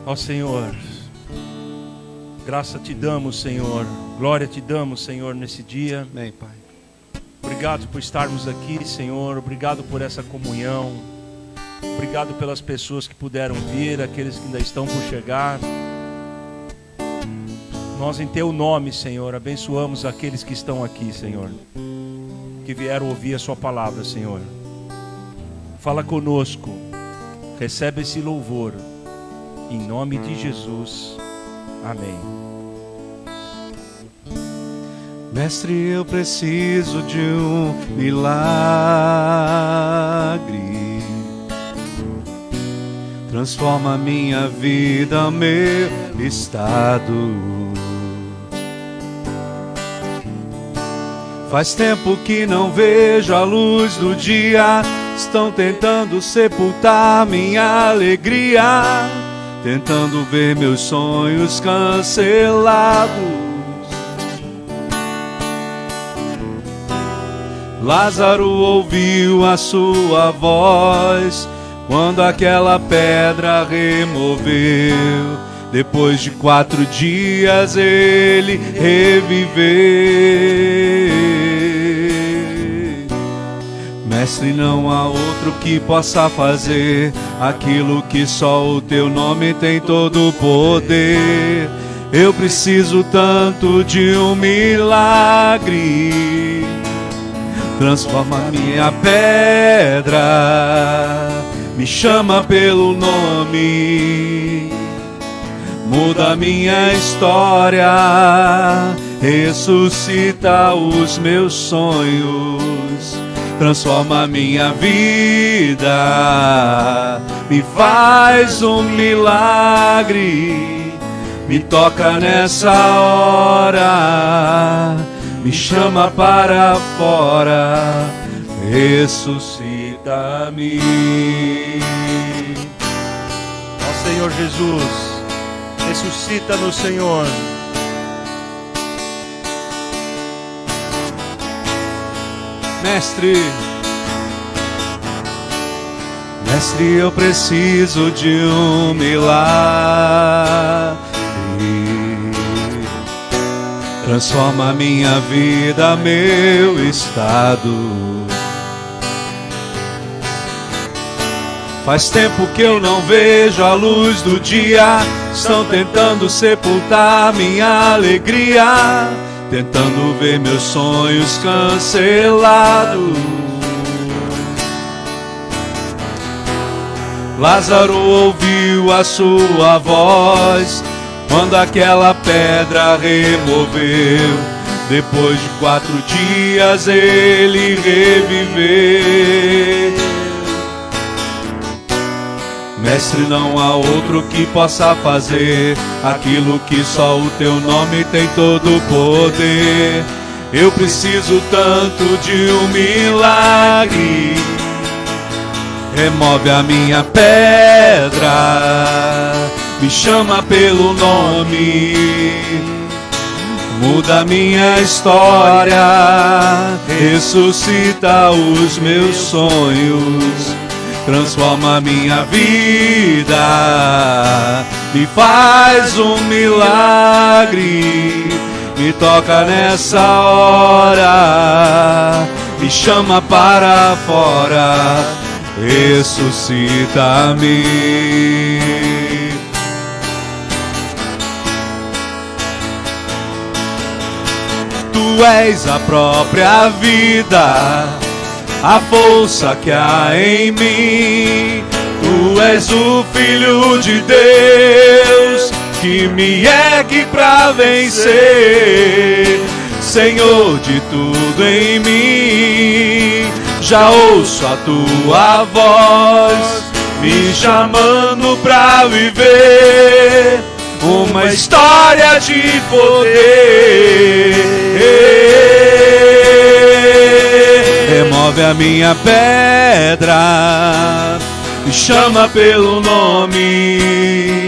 Ó Senhor, graça te damos, Senhor, glória te damos, Senhor, nesse dia. Amém, Pai. Obrigado por estarmos aqui, Senhor, obrigado por essa comunhão, obrigado pelas pessoas que puderam vir, aqueles que ainda estão por chegar. Nós em Teu nome, Senhor, abençoamos aqueles que estão aqui, Senhor, que vieram ouvir a Sua palavra, Senhor. Fala conosco, recebe esse louvor, em nome de Jesus, amém. Mestre, eu preciso de um milagre. Transforma minha vida, meu estado. Faz tempo que não vejo a luz do dia. Estão tentando sepultar minha alegria, tentando ver meus sonhos cancelados. Lázaro ouviu a sua voz quando aquela pedra removeu. Depois de 4 dias ele reviveu. Mestre, não há outro que possa fazer aquilo que só o Teu nome tem todo o poder. Eu preciso tanto de um milagre. Transforma minha pedra, me chama pelo nome, muda minha história, ressuscita os meus sonhos, transforma minha vida, me faz um milagre, me toca nessa hora, me chama para fora, ressuscita-me. Ó Senhor Jesus, ressuscita-nos, Senhor. Mestre, eu preciso de um milagre. Transforma minha vida, meu estado. Faz tempo que eu não vejo a luz do dia. Estão tentando sepultar minha alegria, tentando ver meus sonhos cancelados. Lázaro ouviu a sua voz quando aquela pedra removeu. Depois de 4 dias ele reviveu. Mestre, não há outro que possa fazer aquilo que só o Teu nome tem todo o poder. Eu preciso tanto de um milagre. Remove a minha pedra, me chama pelo nome, muda minha história, ressuscita os meus sonhos, transforma minha vida, me faz um milagre, me toca nessa hora, me chama para fora, ressuscita-me. Tu és a própria vida, a força que há em mim. Tu és o Filho de Deus, que me ergue pra vencer. Senhor de tudo em mim, já ouço a Tua voz, me chamando pra viver uma história de poder. Remove a minha pedra, me chama pelo nome,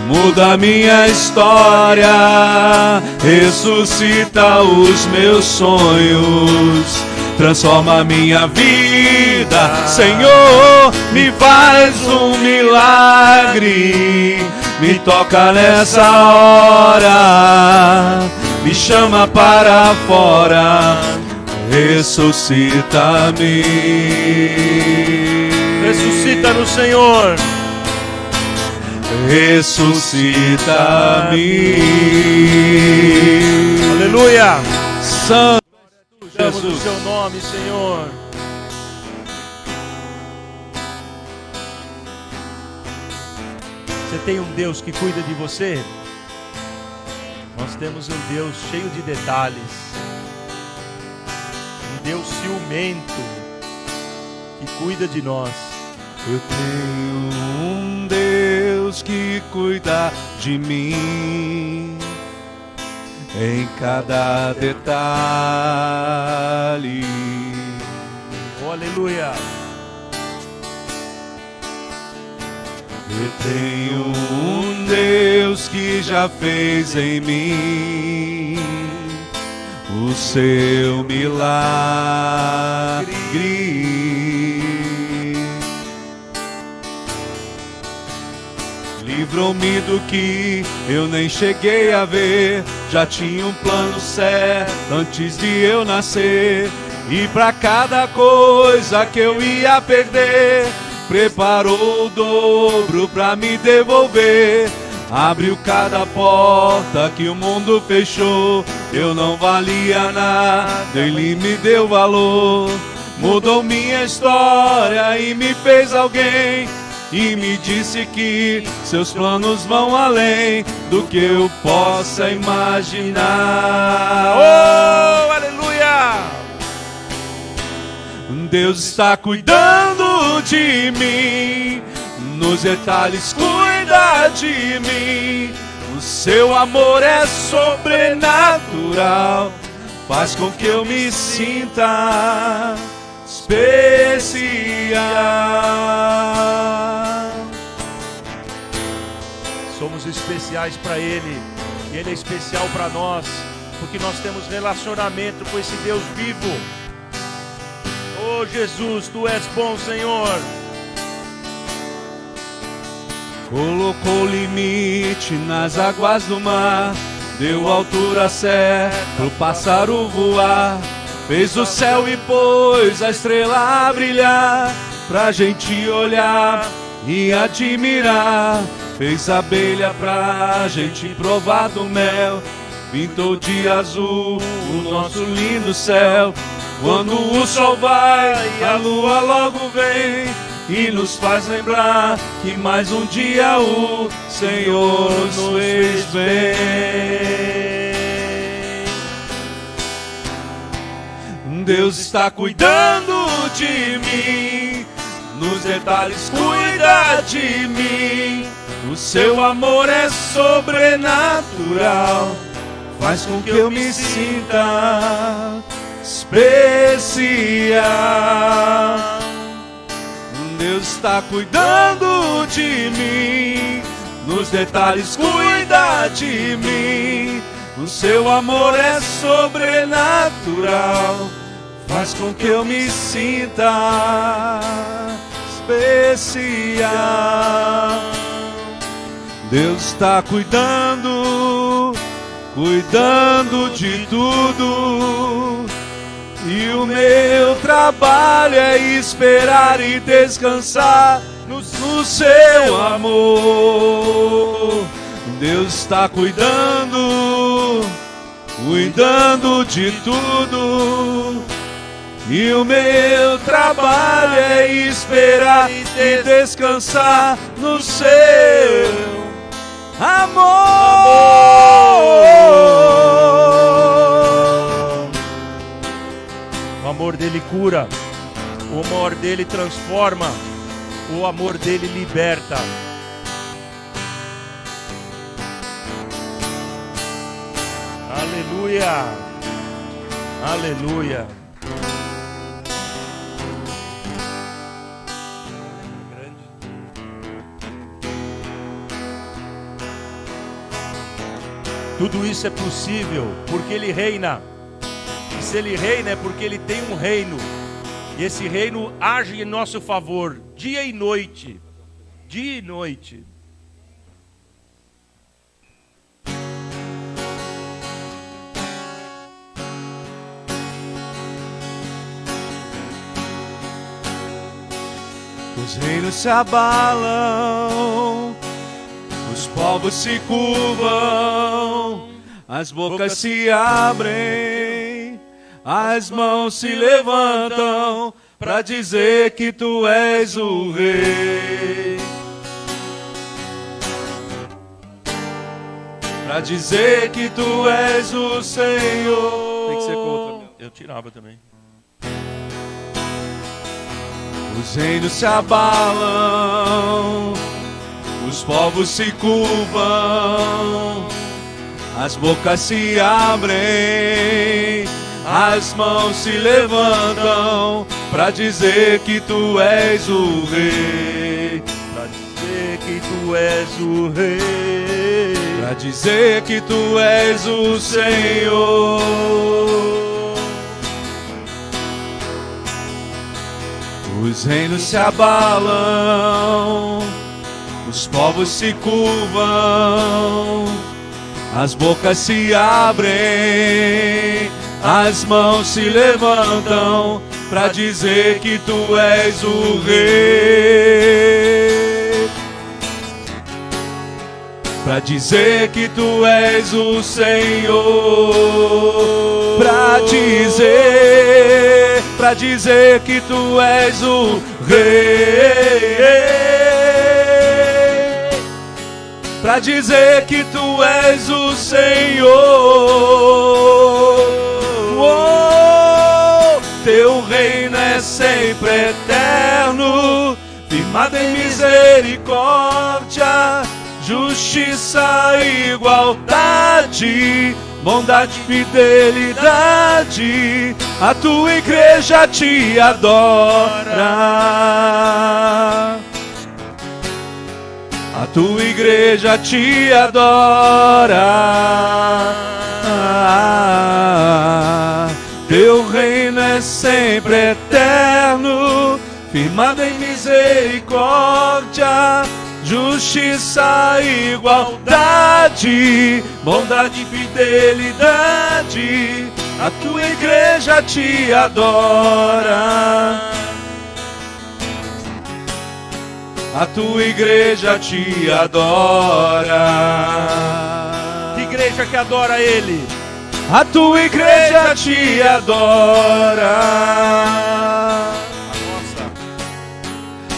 muda a minha história, ressuscita os meus sonhos, transforma a minha vida. Senhor, me faz um milagre, me toca nessa hora, me chama para fora, ressuscita-me. Ressuscita no Senhor. Ressuscita-me. Aleluia. Santo Jesus, Jesus. o seu nome, Senhor. Você tem um Deus que cuida de você? Nós temos um Deus cheio de detalhes. Um Deus ciumento que cuida de nós. Eu tenho um Deus que cuida de mim em cada detalhe. Oh, aleluia. Eu tenho um Deus que já fez em mim o seu milagre. Livrou-me do que eu nem cheguei a ver. Já tinha um plano certo antes de eu nascer. E pra cada coisa que eu ia perder, preparou o dobro pra me devolver. Abriu cada porta que o mundo fechou. Eu não valia nada, ele me deu valor. Mudou minha história e me fez alguém. E me disse que seus planos vão além do que eu possa imaginar. Oh, aleluia! Deus está cuidando de mim, nos detalhes cuida de mim. O seu amor é sobrenatural, faz com que eu me sinta especial. Somos especiais para Ele, e Ele é especial para nós, porque nós temos relacionamento com esse Deus vivo. Oh Jesus, Tu és bom, Senhor. Colocou limite nas águas do mar, deu altura certa pro pássaro voar. Fez o céu e pôs a estrela a brilhar, pra gente olhar e admirar. Fez a abelha pra gente provar do mel, pintou de azul o nosso lindo céu. Quando o sol vai, a lua logo vem e nos faz lembrar que mais um dia o Senhor nos fez bem. Deus está cuidando de mim, nos detalhes cuida de mim. O seu amor é sobrenatural, faz com que eu me sinta especial. Deus está cuidando de mim, nos detalhes cuida de mim. O seu amor é sobrenatural, faz com que eu me sinta especial. Deus está cuidando de tudo. E o meu trabalho é esperar e descansar no seu amor. Deus está cuidando de tudo. E o meu trabalho é esperar e descansar no seu amor. O amor dele cura, o amor dele transforma, o amor dele liberta. Aleluia, aleluia. Tudo isso é possível porque Ele reina. E se Ele reina é porque Ele tem um reino. E esse reino age em nosso favor, dia e noite. Dia e noite. Os reinos se abalam, os povos se curvam, as bocas se abrem, as mãos se levantam para dizer que tu és o Rei. Para dizer que tu és o Senhor. Tem que ser contra. Eu tirava também. Os reinos se abalam, os povos se curvam, as bocas se abrem, as mãos se levantam para dizer que tu és o Rei. Para dizer que tu és o Rei. Para dizer que tu és o Senhor. Os reinos se abalam, os povos se curvam, as bocas se abrem, as mãos se levantam para dizer que tu és o Rei. Para dizer que tu és o Senhor. Para dizer que tu és o Rei. Para dizer que tu és o Senhor. Oh, teu reino é sempre eterno, firmado em misericórdia, justiça e igualdade, bondade e fidelidade. A tua igreja te adora. A tua igreja te adora. Teu reino é sempre eterno, firmado em misericórdia, justiça e igualdade, bondade e fidelidade. A tua igreja te adora. A tua igreja te adora. Que igreja que adora Ele? A tua igreja te adora.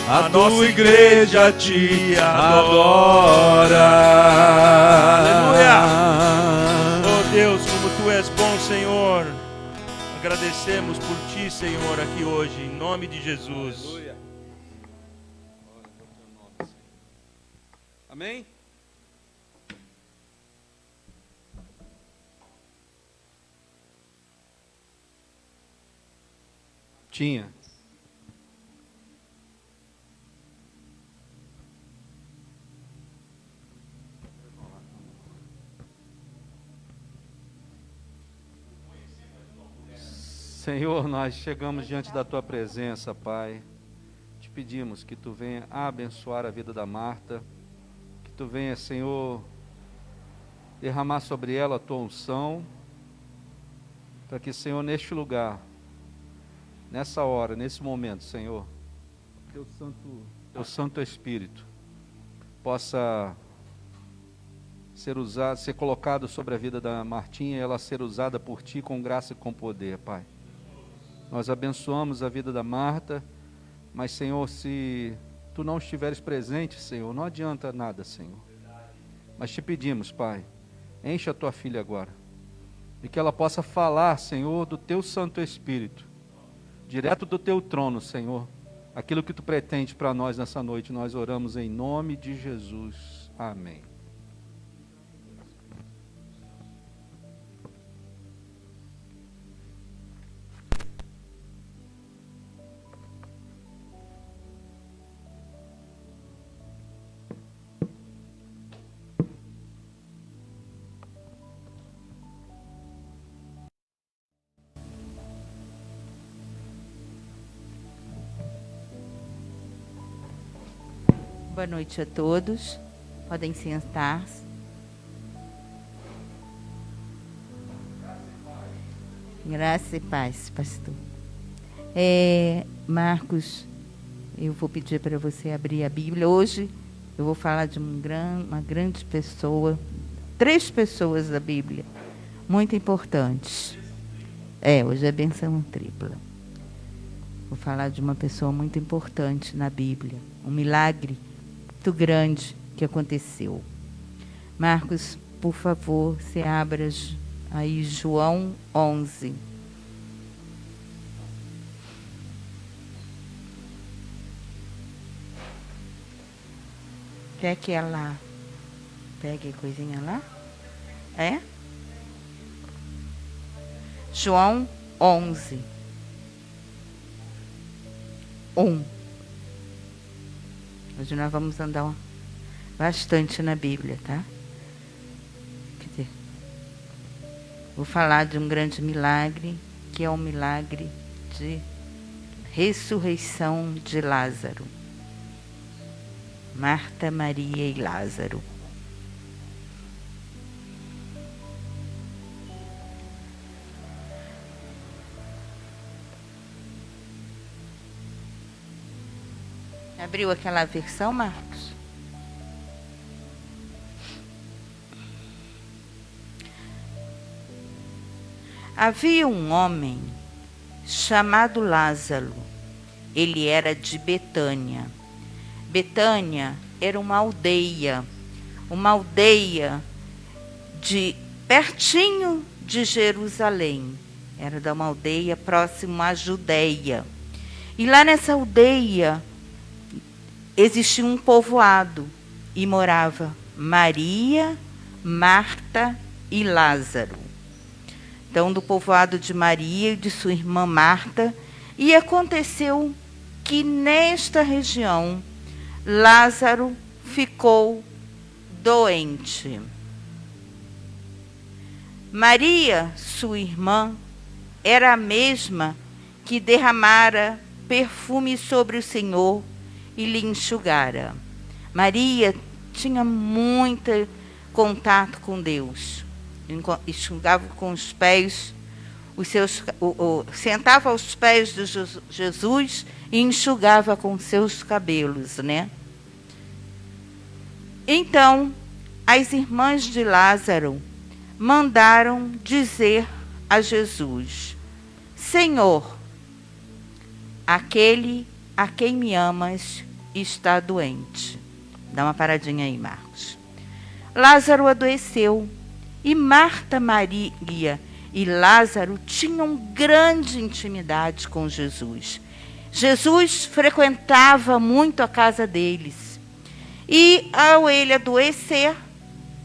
A tua igreja te adora. Aleluia. Oh Deus, como tu és bom, Senhor. Agradecemos por ti, Senhor, aqui hoje, em nome de Jesus. Aleluia. Amém? Tinha. Senhor, nós chegamos diante da Tua presença, Pai. Te pedimos que Tu venha abençoar a vida da Marta, que Tu venha, Senhor, derramar sobre ela a Tua unção, para que, Senhor, neste lugar, nessa hora, nesse momento, Senhor, Teu Santo Espírito possa ser usado, ser colocado sobre a vida da Martinha e ela ser usada por Ti com graça e com poder, Pai. Nós abençoamos a vida da Marta, mas, Senhor, se Tu não estiveres presente, Senhor, não adianta nada, Senhor. Mas Te pedimos, Pai, enche a Tua filha agora, e que ela possa falar, Senhor, do Teu Santo Espírito, direto do Teu trono, Senhor, aquilo que Tu pretende para nós nessa noite. Nós oramos em nome de Jesus. Amém. Boa noite a todos. Podem sentar-se. Graça e paz, pastor. Marcos eu vou pedir para você abrir a Bíblia. Hoje eu vou falar de uma grande pessoa, 3 pessoas da Bíblia, muito importantes. Hoje é bênção tripla. Vou falar de uma pessoa muito importante na Bíblia, um milagre muito grande que aconteceu. Marcos, por favor, você abra aí João 11. Quer que ela pegue coisinha lá? João 11. 1. Hoje nós vamos andar bastante na Bíblia, tá? Quer dizer, vou falar de um grande milagre, que é o milagre de ressurreição de Lázaro. Marta, Maria e Lázaro. Abriu aquela versão, Marcos? Havia um homem chamado Lázaro. Ele era de Betânia. Betânia era uma aldeia de pertinho de Jerusalém. Era de uma aldeia próxima à Judeia. E lá nessa aldeia existia um povoado e morava Maria, Marta e Lázaro. Então, do povoado de Maria e de sua irmã Marta, e aconteceu que nesta região Lázaro ficou doente. Maria, sua irmã, era a mesma que derramara perfume sobre o Senhor e lhe enxugara. Maria tinha muito contato com Deus. Enxugava com os pés, sentava aos pés de Jesus e enxugava com seus cabelos, né? Então, as irmãs de Lázaro mandaram dizer a Jesus: Senhor, aquele a quem me amas está doente. Dá uma paradinha aí, Marcos. Lázaro adoeceu e Marta, Maria e Lázaro tinham grande intimidade com Jesus. Jesus frequentava muito a casa deles. E ao ele adoecer,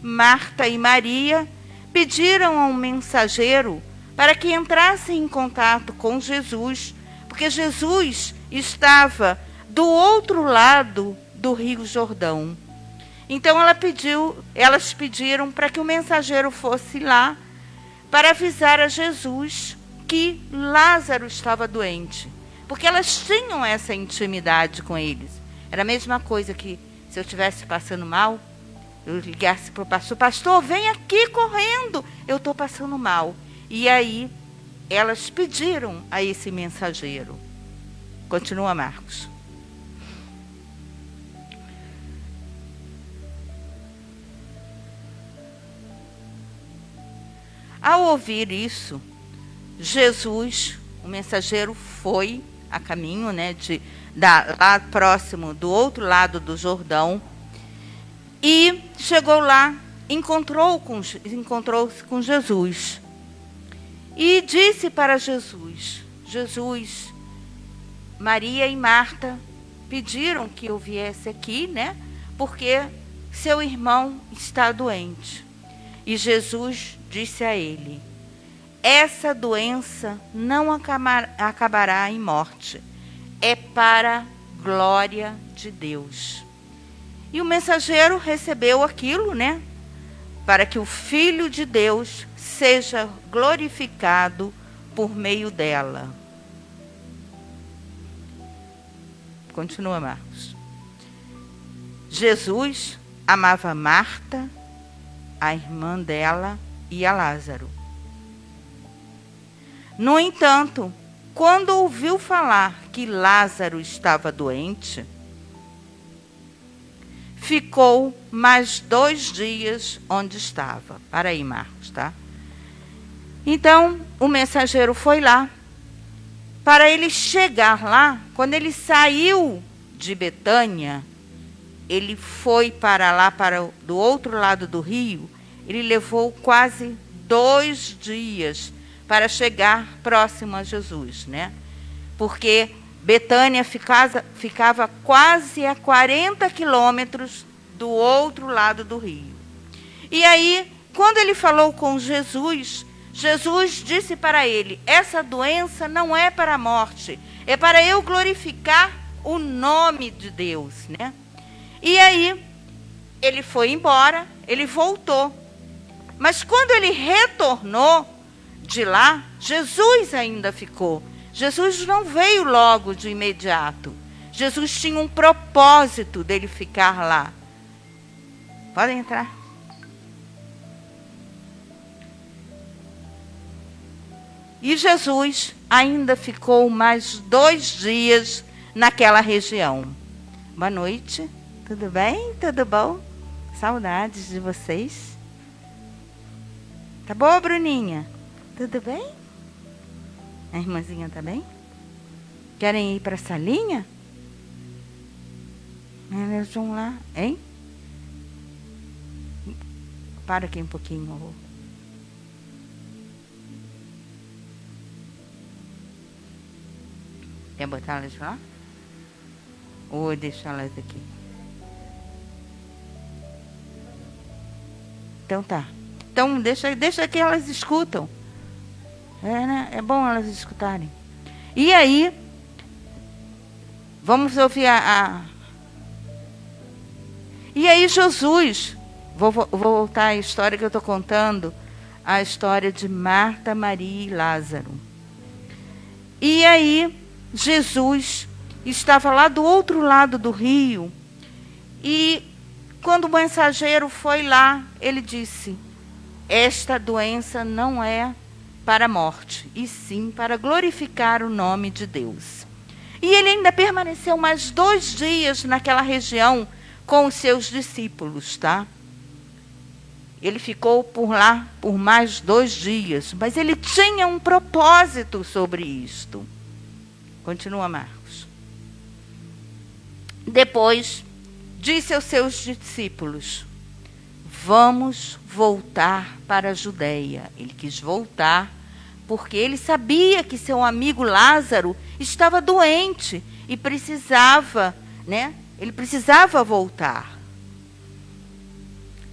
Marta e Maria pediram a um mensageiro para que entrasse em contato com Jesus, porque Jesus estava do outro lado do Rio Jordão. Então elas pediram para que o mensageiro fosse lá para avisar a Jesus que Lázaro estava doente, porque elas tinham essa intimidade com eles. Era a mesma coisa que se eu estivesse passando mal, eu ligasse para o pastor: pastor, vem aqui correndo, eu estou passando mal. E aí elas pediram a esse mensageiro. Continua, Marcos. Ao ouvir isso, Jesus, o mensageiro, foi a caminho, né, lá próximo, do outro lado do Jordão, e chegou lá, encontrou-se com Jesus. E disse para Jesus: Jesus, Maria e Marta pediram que eu viesse aqui, né, porque seu irmão está doente. E Jesus disse a ele: essa doença não acabará em morte, é para a glória de Deus. E o mensageiro recebeu aquilo, né, para que o Filho de Deus seja glorificado por meio dela. Continua, Marcos. Jesus amava Marta, a irmã dela, e a Lázaro. No entanto, quando ouviu falar que Lázaro estava doente, ficou mais 2 dias onde estava. Para aí, Marcos, tá? Então, o mensageiro foi lá. Para ele chegar lá, quando ele saiu de Betânia, ele foi para lá, do outro lado do rio. Ele levou quase 2 dias para chegar próximo a Jesus, né? Porque Betânia ficava quase a 40 quilômetros do outro lado do rio. E aí, quando ele falou com Jesus, Jesus disse para ele: essa doença não é para a morte, é para eu glorificar o nome de Deus, né? E aí, ele foi embora, ele voltou. Mas quando ele retornou de lá, Jesus ainda ficou. Jesus não veio logo de imediato. Jesus tinha um propósito dele ficar lá. Podem entrar. E Jesus ainda ficou mais 2 dias naquela região. Boa noite. Tudo bem? Tudo bom? Saudades de vocês. Tá boa, Bruninha? Tudo bem? A irmãzinha tá bem? Querem ir para a salinha? Eles vão lá, hein? Para aqui um pouquinho, amor. Quer botar elas lá? Ou deixar elas aqui? Então tá. Então deixa que elas escutam. Né? É bom elas escutarem. E aí, vamos ouvir E aí Jesus, vou voltar à história que eu estou contando, a história de Marta, Maria e Lázaro. E aí, Jesus estava lá do outro lado do rio, e quando o mensageiro foi lá, ele disse: esta doença não é para a morte, e sim para glorificar o nome de Deus. E ele ainda permaneceu mais 2 dias naquela região com os seus discípulos, tá? Ele ficou por lá por mais 2 dias, mas ele tinha um propósito sobre isto. Continua, Marcos. Depois, disse aos seus discípulos: vamos voltar para a Judeia. Ele quis voltar porque ele sabia que seu amigo Lázaro estava doente e precisava, né? Ele precisava voltar.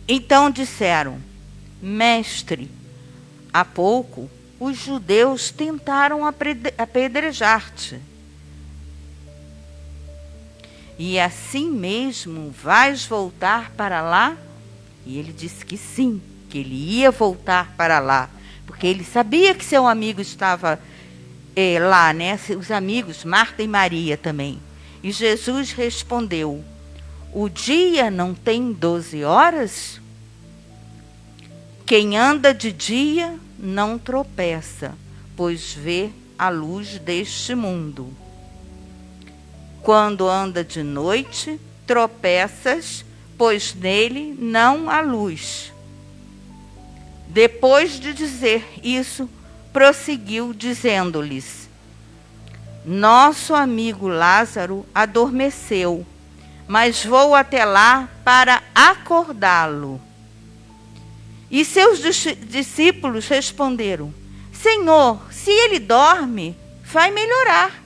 Então disseram: mestre, há pouco os judeus tentaram apedrejar-te. E assim mesmo vais voltar para lá? E ele disse que sim, que ele ia voltar para lá, porque ele sabia que seu amigo estava lá, né? Os amigos, Marta e Maria também. E Jesus respondeu: o dia não tem 12 horas? Quem anda de dia não tropeça, pois vê a luz deste mundo. Quando anda de noite, tropeças, pois nele não há luz. Depois de dizer isso, prosseguiu dizendo-lhes: nosso amigo Lázaro adormeceu, mas vou até lá para acordá-lo. E seus discípulos responderam: Senhor, se ele dorme, vai melhorar.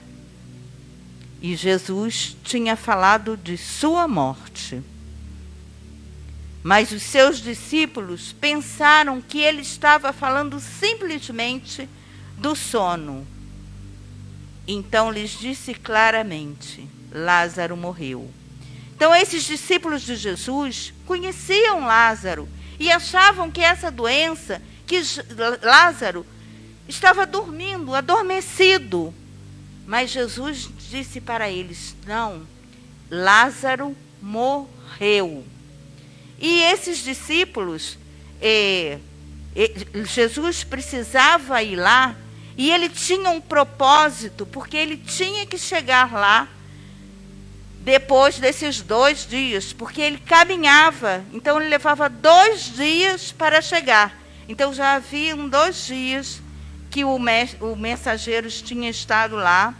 E Jesus tinha falado de sua morte. Mas os seus discípulos pensaram que ele estava falando simplesmente do sono. Então lhes disse claramente: Lázaro morreu. Então esses discípulos de Jesus conheciam Lázaro e achavam que essa doença, que Lázaro estava dormindo, adormecido. Mas Jesus disse para eles: não, Lázaro morreu. E esses discípulos, Jesus precisava ir lá E ele tinha um propósito, porque ele tinha que chegar lá depois desses 2 dias, porque ele caminhava, então ele levava 2 dias para chegar. Então já haviam 2 dias que o mensageiro tinha estado lá,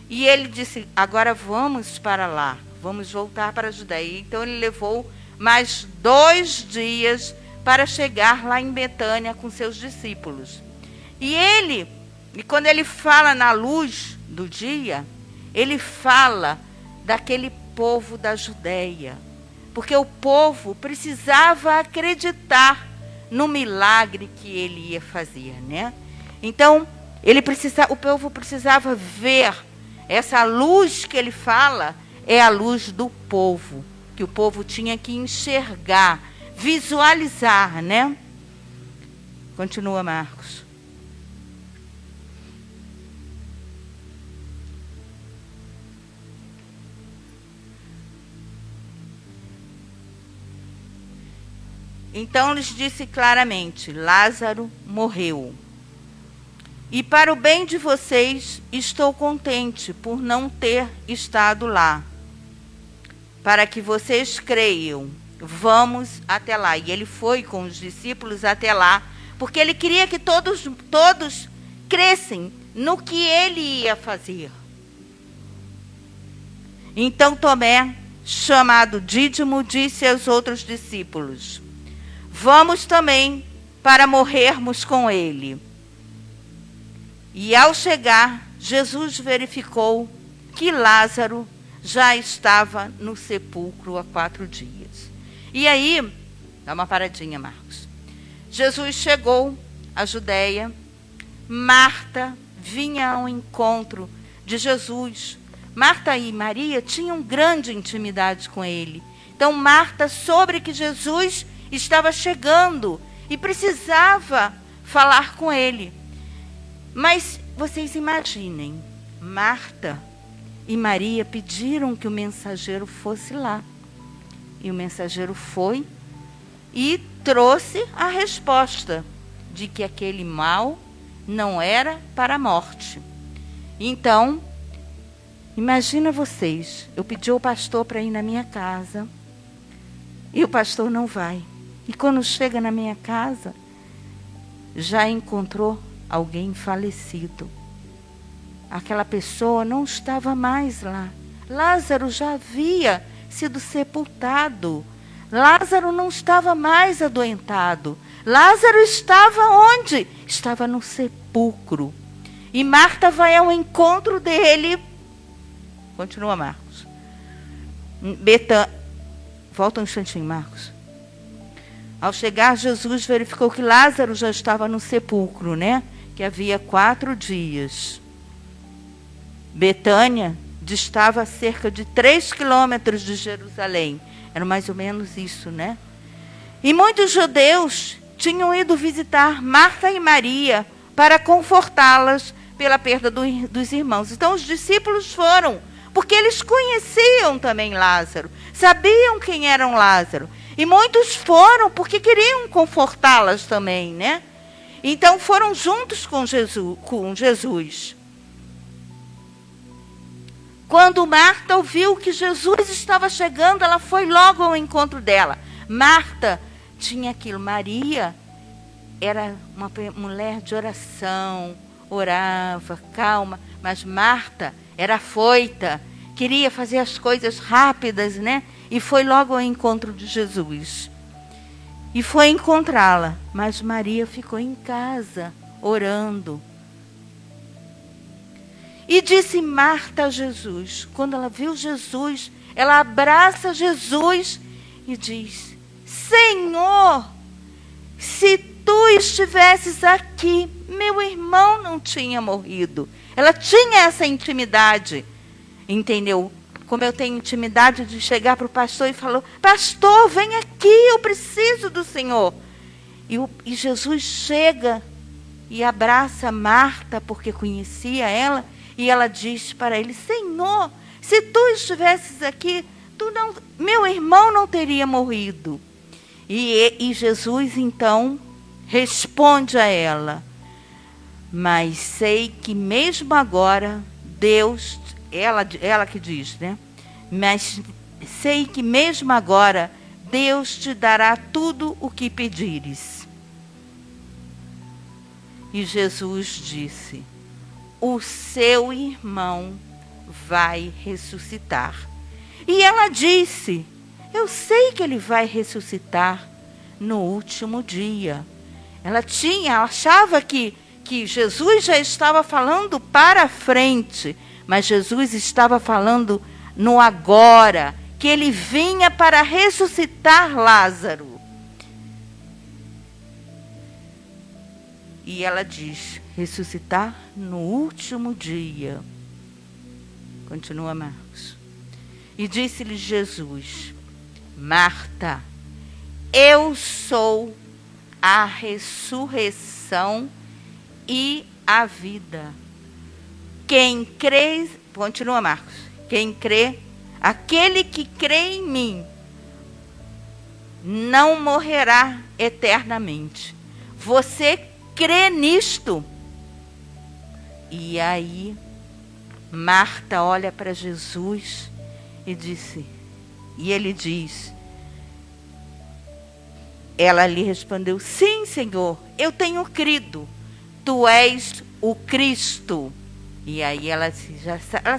e ele disse, agora vamos para lá, vamos voltar para a Judeia. Então ele levou mais 2 dias para chegar lá em Betânia com seus discípulos. E quando ele fala na luz do dia, ele fala daquele povo da Judeia, porque o povo precisava acreditar no milagre que ele ia fazer, né? Então, o povo precisava ver essa luz que ele fala, é a luz do povo, que o povo tinha que enxergar, visualizar, né? Continua, Marcos. Então lhes disse claramente, Lázaro morreu. E para o bem de vocês, estou contente por não ter estado lá, para que vocês creiam. Vamos até lá. E ele foi com os discípulos até lá, porque ele queria que todos crescem no que ele ia fazer. Então Tomé, chamado Dídimo, disse aos outros discípulos, vamos também para morrermos com ele. E ao chegar, Jesus verificou que Lázaro já estava no sepulcro há 4 dias. E aí, dá uma paradinha, Marcos. Jesus chegou à Judeia. Marta vinha ao encontro de Jesus. Marta e Maria tinham grande intimidade com ele. Então, Marta soube que Jesus estava chegando e precisava falar com ele. Mas vocês imaginem, Marta e Maria pediram que o mensageiro fosse lá. E o mensageiro foi e trouxe a resposta de que aquele mal não era para a morte. Então, imagina vocês, eu pedi ao pastor para ir na minha casa e o pastor não vai. E quando chega na minha casa, já encontrou alguém falecido. Aquela pessoa não estava mais lá. Lázaro já havia sido sepultado. Lázaro não estava mais adoentado. Lázaro estava onde? Estava no sepulcro. E Marta vai ao encontro dele. Continua, Marcos. Volta um instantinho, Marcos. Ao chegar, Jesus verificou que Lázaro já estava no sepulcro, né? Que havia 4 dias. Betânia distava a cerca de 3 quilômetros de Jerusalém. Era mais ou menos isso, né? E muitos judeus tinham ido visitar Marta e Maria para confortá-las pela perda dos irmãos. Então os discípulos foram, porque eles conheciam também Lázaro, sabiam quem era Lázaro. E muitos foram porque queriam confortá-las também, né? Então foram juntos com Jesus. Quando Marta ouviu que Jesus estava chegando, ela foi logo ao encontro dela. Marta tinha aquilo. Maria era uma mulher de oração, orava, calma. Mas Marta era afoita, queria fazer as coisas rápidas, né? E foi logo ao encontro de Jesus. E foi encontrá-la. Mas Maria ficou em casa, orando. E disse Marta a Jesus, quando ela viu Jesus, ela abraça Jesus e diz, Senhor, se tu estivesses aqui, meu irmão não tinha morrido. Ela tinha essa intimidade, entendeu? Como eu tenho intimidade de chegar para o pastor e falar, pastor, vem aqui, eu preciso do Senhor. E Jesus chega e abraça Marta, porque conhecia ela, e ela diz para ele, Senhor, se tu estivesses aqui, meu irmão não teria morrido. E Jesus, então, responde a ela, Mas sei que mesmo agora, Deus, ela que diz, né? Mas sei que mesmo agora, Deus te dará tudo o que pedires. E Jesus disse: o seu irmão vai ressuscitar. E ela disse: eu sei que ele vai ressuscitar no último dia. Ela achava que Jesus já estava falando para frente, mas Jesus estava falando no agora, que ele vinha para ressuscitar Lázaro. E ela diz: ressuscitar no último dia. Continua Marcos. E disse-lhe Jesus: Marta, eu sou a ressurreição e a vida. Quem crê, continua Marcos, quem crê, aquele que crê em mim, não morrerá eternamente. Você crê nisto? E aí, Marta olha para Jesus e ele diz, ela lhe respondeu: sim, Senhor, eu tenho crido, tu és o Cristo. E aí ela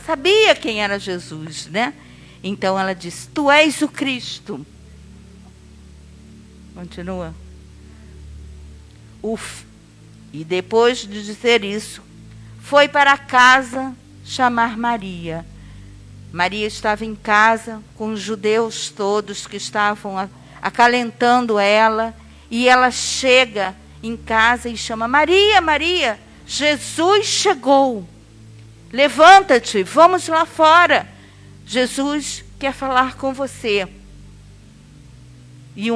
sabia quem era Jesus, né? Então ela disse: tu és o Cristo. Continua. E depois de dizer isso, foi para casa chamar Maria. Maria estava em casa com os judeus todos que estavam acalentando ela. E ela chega em casa e chama: Maria, Maria, Jesus chegou. Levanta-te, vamos lá fora. Jesus quer falar com você. E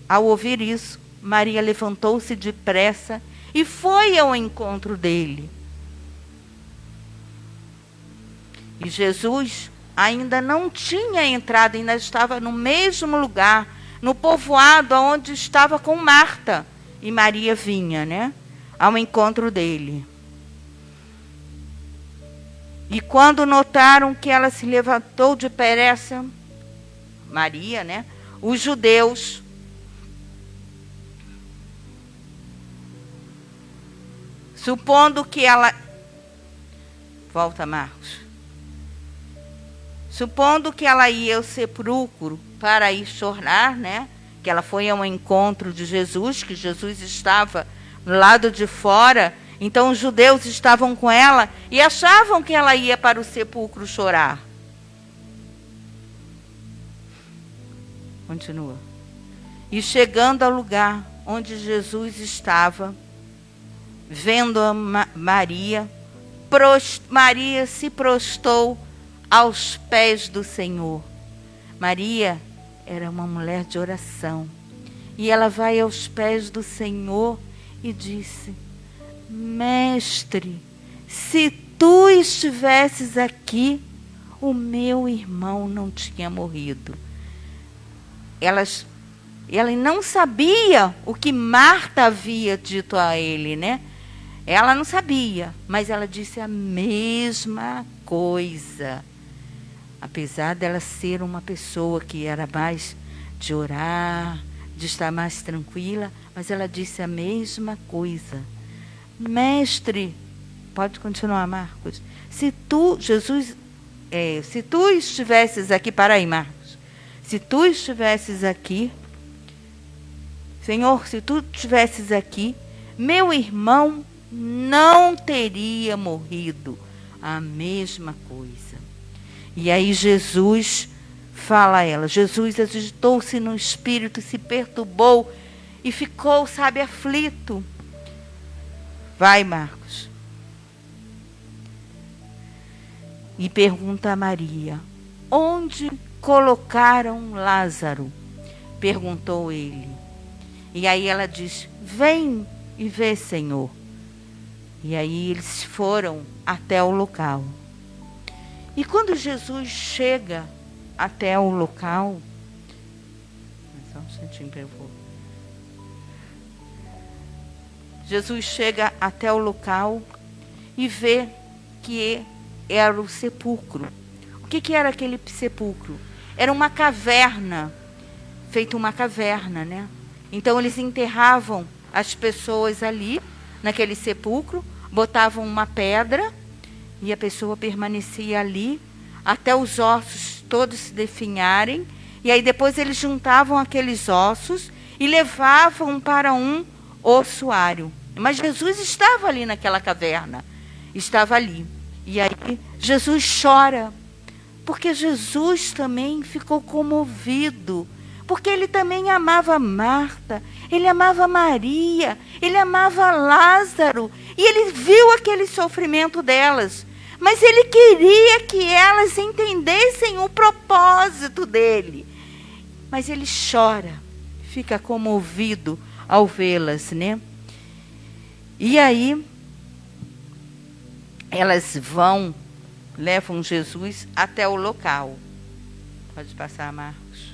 ao ouvir isso, Maria levantou-se depressa e foi ao encontro dele. E Jesus ainda não tinha entrado, ainda estava no mesmo lugar, no povoado onde estava com Marta. E Maria vinha, né, ao encontro dele. E quando notaram que ela se levantou depressa, Maria, né, os judeus supondo que ela... Volta, Marcos. Supondo que ela ia ao sepulcro para ir chorar, né? Que ela foi ao encontro de Jesus, que Jesus estava no lado de fora. Então os judeus estavam com ela e achavam que ela ia para o sepulcro chorar. Continua. E chegando ao lugar onde Jesus estava, vendo a Maria, Maria se prostou aos pés do Senhor. Maria era uma mulher de oração. E ela vai aos pés do Senhor e disse: Mestre, se tu estivesses aqui, o meu irmão não tinha morrido. Ela não sabia o que Marta havia dito a ele, né? Ela não sabia, mas ela disse a mesma coisa. Apesar dela ser uma pessoa que era mais de orar, de estar mais tranquila, mas ela disse a mesma coisa. Mestre, pode continuar, Marcos. Se tu estivesses aqui, para aí, Marcos. Se tu estivesses aqui, Senhor, se tu estivesses aqui, meu irmão não teria morrido. A mesma coisa. E aí Jesus fala a ela. Jesus agitou-se no espírito, se perturbou e ficou, aflito. Vai, Marcos. E pergunta a Maria: onde colocaram Lázaro? Perguntou ele. E aí ela diz: vem e vê, Senhor. E aí eles foram até o local. E quando Jesus chega até o local... Só um instantinho para eu vou. Jesus chega até o local e vê que era o sepulcro. O que era aquele sepulcro? Era uma caverna, feita uma caverna, né? Então eles enterravam as pessoas ali, naquele sepulcro, botavam uma pedra e a pessoa permanecia ali até os ossos todos se definharem. E aí depois eles juntavam aqueles ossos e levavam para um ossuário. Mas Jesus estava ali naquela caverna, estava ali. E aí Jesus chora, porque Jesus também ficou comovido, porque ele também amava Marta, ele amava Maria, ele amava Lázaro, e ele viu aquele sofrimento delas, mas ele queria que elas entendessem o propósito dele. Mas ele chora, fica comovido ao vê-las, né? E aí, elas levam Jesus até o local. Pode passar, Marcos.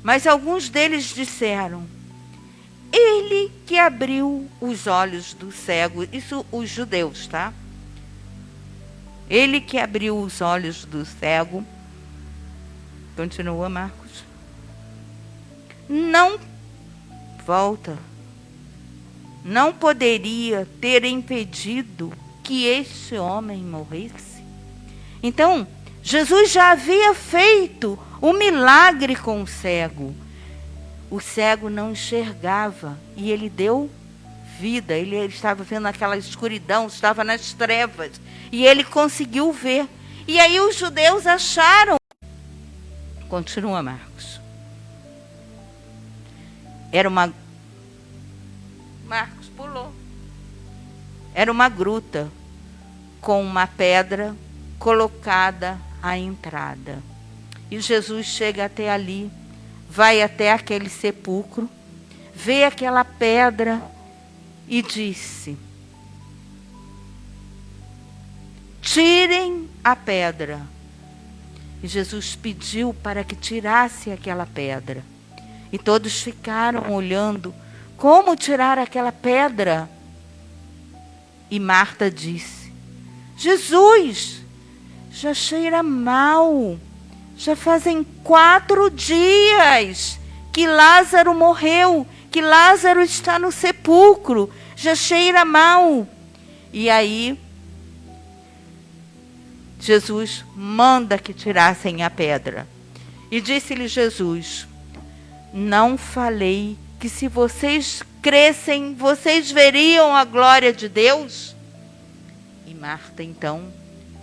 Mas alguns deles disseram: ele que abriu os olhos do cego. Isso os judeus, tá? Ele que abriu os olhos do cego. Continua, Marcos. Não poderia ter impedido que este homem morresse. Então, Jesus já havia feito o milagre com o cego. O cego não enxergava e ele deu vida. Ele estava vendo aquela escuridão, estava nas trevas. E ele conseguiu ver. E aí os judeus acharam. Continua, Marcos. Marcos pulou. Era uma gruta com uma pedra colocada à entrada. E Jesus chega até ali, vai até aquele sepulcro, vê aquela pedra e disse: tirem a pedra. E Jesus pediu para que tirasse aquela pedra. E todos ficaram olhando como tirar aquela pedra. E Marta disse: Jesus, já cheira mal. Já fazem 4 dias que Lázaro morreu, que Lázaro está no sepulcro, já cheira mal. E aí, Jesus manda que tirassem a pedra. E disse-lhe Jesus: não falei que se vocês crescem, vocês veriam a glória de Deus? E Marta, então,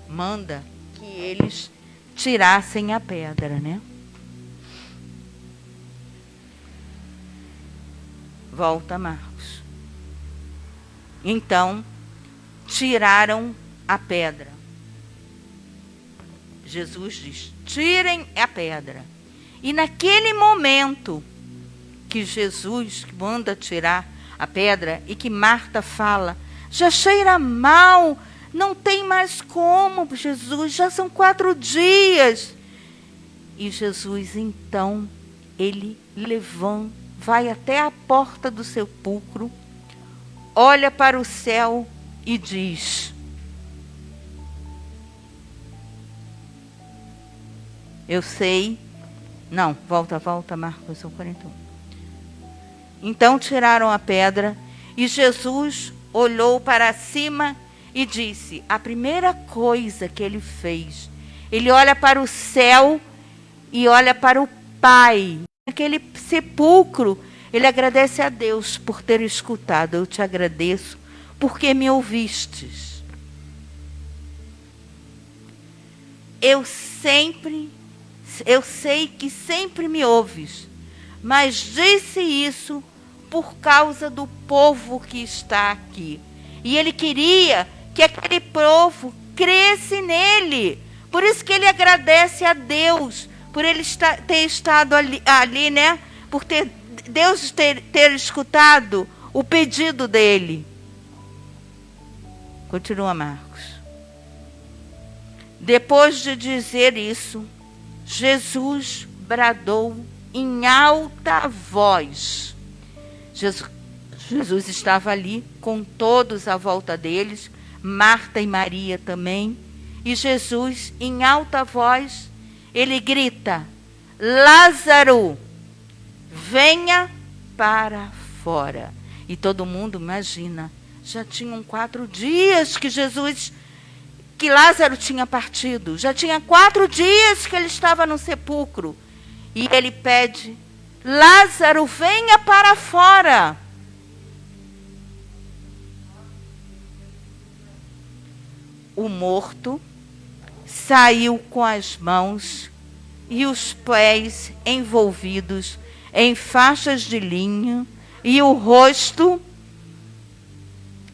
manda que eles tirassem a pedra, né? Volta, Marcos. Então, tiraram a pedra. Jesus diz: tirem a pedra. E naquele momento que Jesus manda tirar a pedra e que Marta fala: já cheira mal, não tem mais como, Jesus, já são 4 dias. E Jesus, então, ele levanta, vai até a porta do sepulcro, olha para o céu e diz: eu sei. Não, volta, Marcos 41. Então tiraram a pedra e Jesus olhou para cima e disse: a primeira coisa que ele fez, ele olha para o céu e olha para o Pai. Naquele sepulcro, ele agradece a Deus por ter escutado. Eu te agradeço porque me ouvistes. Eu sei que sempre me ouves, mas disse isso por causa do povo que está aqui. E ele queria que aquele povo cresce nele. Por isso que ele agradece a Deus, por ele ter estado ali, né? Por Deus ter escutado o pedido dele. Continua, Marcos. Depois de dizer isso, Jesus bradou em alta voz. Jesus estava ali com todos à volta deles, Marta e Maria também. E Jesus, em alta voz, ele grita: Lázaro, venha para fora. E todo mundo imagina, já tinham 4 dias que Lázaro tinha partido. Já tinha 4 dias que ele estava no sepulcro. E ele pede: Lázaro, venha para fora. O morto saiu com as mãos e os pés envolvidos em faixas de linho e o rosto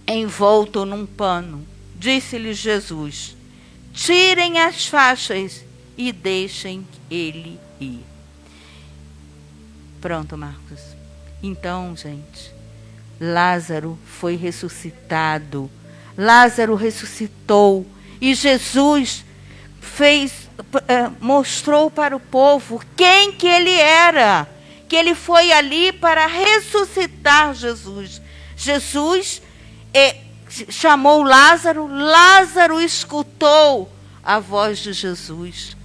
envolto num pano. Disse-lhe Jesus: tirem as faixas e deixem ele ir. Pronto, Marcos. Então, gente, Lázaro foi ressuscitado. Lázaro ressuscitou e Jesus mostrou para o povo quem que ele era, que ele foi ali para ressuscitar Jesus. Jesus chamou Lázaro, Lázaro escutou a voz de Jesus.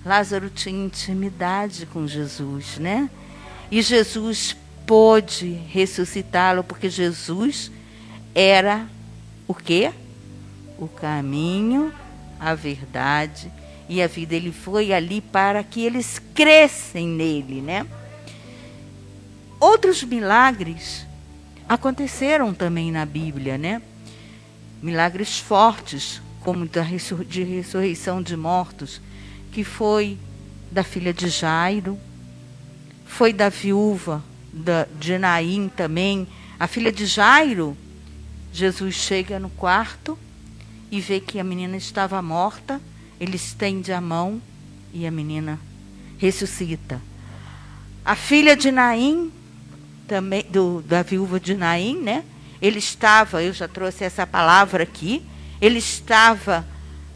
Lázaro tinha intimidade com Jesus, né? E Jesus pôde ressuscitá-lo, porque Jesus era o quê? O caminho, a verdade e a vida. Ele foi ali para que eles crescem nele, né? Outros milagres aconteceram também na Bíblia, né? Milagres fortes, como de ressurreição de mortos, que foi da filha de Jairo, foi da viúva de Naim também. A filha de Jairo, Jesus chega no quarto e vê que a menina estava morta. Ele estende a mão e a menina ressuscita. A filha de Naim, também da viúva de Naim, né? Ele estava, eu já trouxe essa palavra aqui, ele estava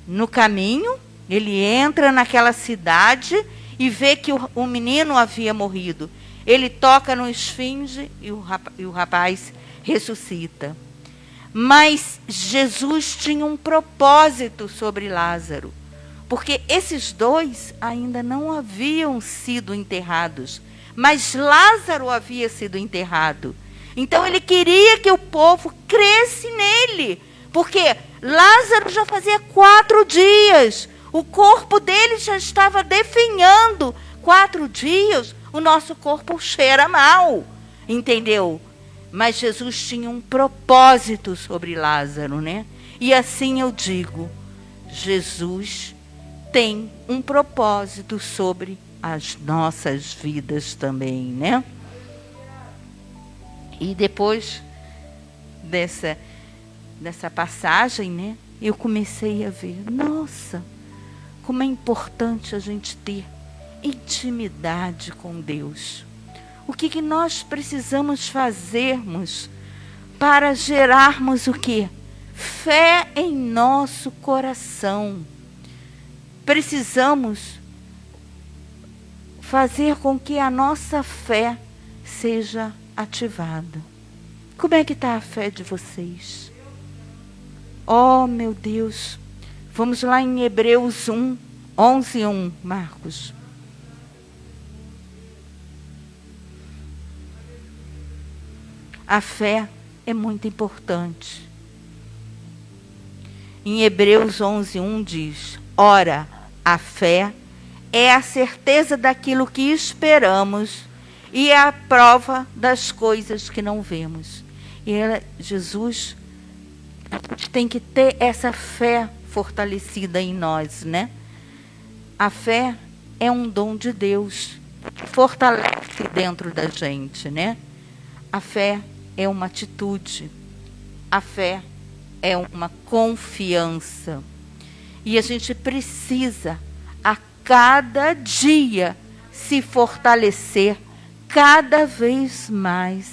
no caminho, ele entra naquela cidade e vê que o menino havia morrido. Ele toca no esfinge e o rapaz ressuscita. Mas Jesus tinha um propósito sobre Lázaro, porque esses dois ainda não haviam sido enterrados, mas Lázaro havia sido enterrado. Então ele queria que o povo cresce nele, porque Lázaro já fazia 4 dias, o corpo dele já estava definhando. 4 dias, o nosso corpo cheira mal, entendeu? Mas Jesus tinha um propósito sobre Lázaro, né? E assim eu digo, Jesus tem um propósito sobre as nossas vidas também, né? E depois dessa passagem, né? Eu comecei a ver, nossa, como é importante a gente ter intimidade com Deus. O que nós precisamos fazermos para gerarmos o quê? Fé em nosso coração. Precisamos fazer com que a nossa fé seja ativada. Como é que está a fé de vocês? Oh, meu Deus. Vamos lá em Hebreus 11:1, Marcos. A fé é muito importante. Em Hebreus 11:1 diz: ora, a fé é a certeza daquilo que esperamos e é a prova das coisas que não vemos. E Jesus tem que ter essa fé fortalecida em nós, né? A fé é um dom de Deus, que fortalece dentro da gente, né? A fé é uma atitude, a fé é uma confiança. E a gente precisa, a cada dia, se fortalecer cada vez mais,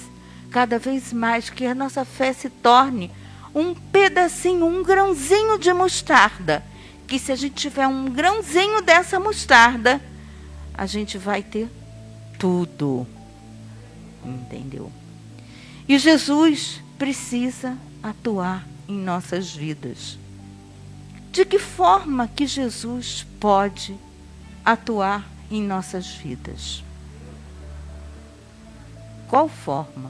que a nossa fé se torne um pedacinho, um grãozinho de mostarda. Que se a gente tiver um grãozinho dessa mostarda, a gente vai ter tudo. Entendeu? E Jesus precisa atuar em nossas vidas. De que forma que Jesus pode atuar em nossas vidas? Qual forma?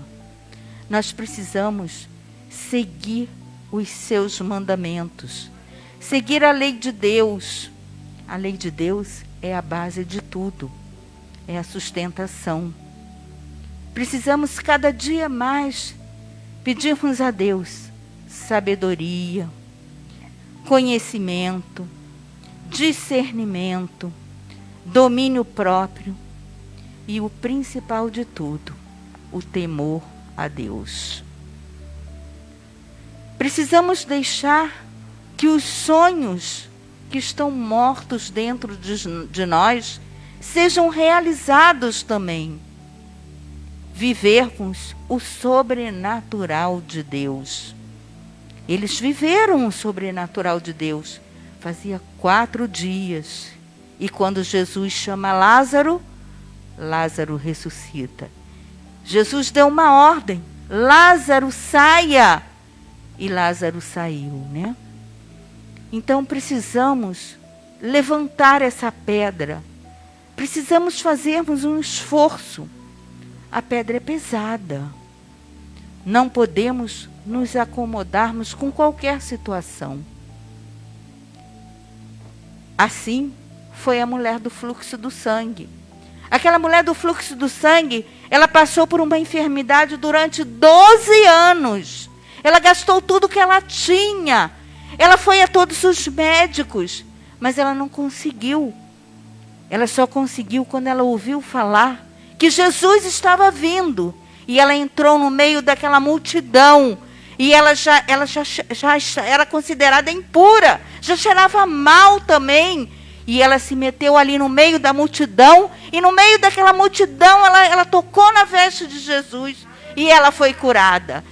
Nós precisamos seguir os seus mandamentos, seguir a lei de Deus. A lei de Deus é a base de tudo, é a sustentação. Precisamos cada dia mais pedirmos a Deus sabedoria, conhecimento, discernimento, domínio próprio e o principal de tudo, o temor a Deus. Precisamos deixar que os sonhos que estão mortos dentro de nós sejam realizados também. Vivermos o sobrenatural de Deus. Eles viveram o sobrenatural de Deus. Fazia 4 dias. E quando Jesus chama Lázaro, Lázaro ressuscita. Jesus deu uma ordem. Lázaro, saia! E Lázaro saiu, né? Então precisamos levantar essa pedra. Precisamos fazermos um esforço. A pedra é pesada. Não podemos nos acomodarmos com qualquer situação. Assim foi a mulher do fluxo do sangue. Aquela mulher do fluxo do sangue, ela passou por uma enfermidade durante 12 anos. Ela gastou tudo que ela tinha. Ela foi a todos os médicos, mas ela não conseguiu. Ela só conseguiu quando ela ouviu falar que Jesus estava vindo. E ela entrou no meio daquela multidão. E ela já era considerada impura. Já cheirava mal também. E ela se meteu ali no meio da multidão. E no meio daquela multidão, ela tocou na veste de Jesus. E ela foi curada.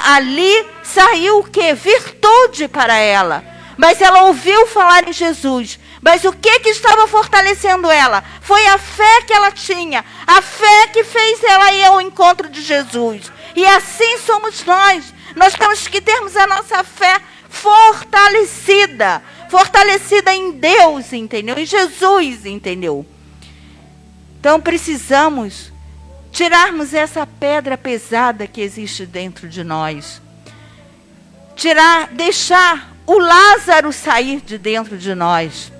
Ali saiu o quê? Virtude para ela. Mas ela ouviu falar em Jesus. Mas o que estava fortalecendo ela? Foi a fé que ela tinha. A fé que fez ela ir ao encontro de Jesus. E assim somos nós. Nós temos que termos a nossa fé fortalecida. Fortalecida em Deus, entendeu? Em Jesus, entendeu? Então precisamos tirarmos essa pedra pesada que existe dentro de nós. Deixar o Lázaro sair de dentro de nós.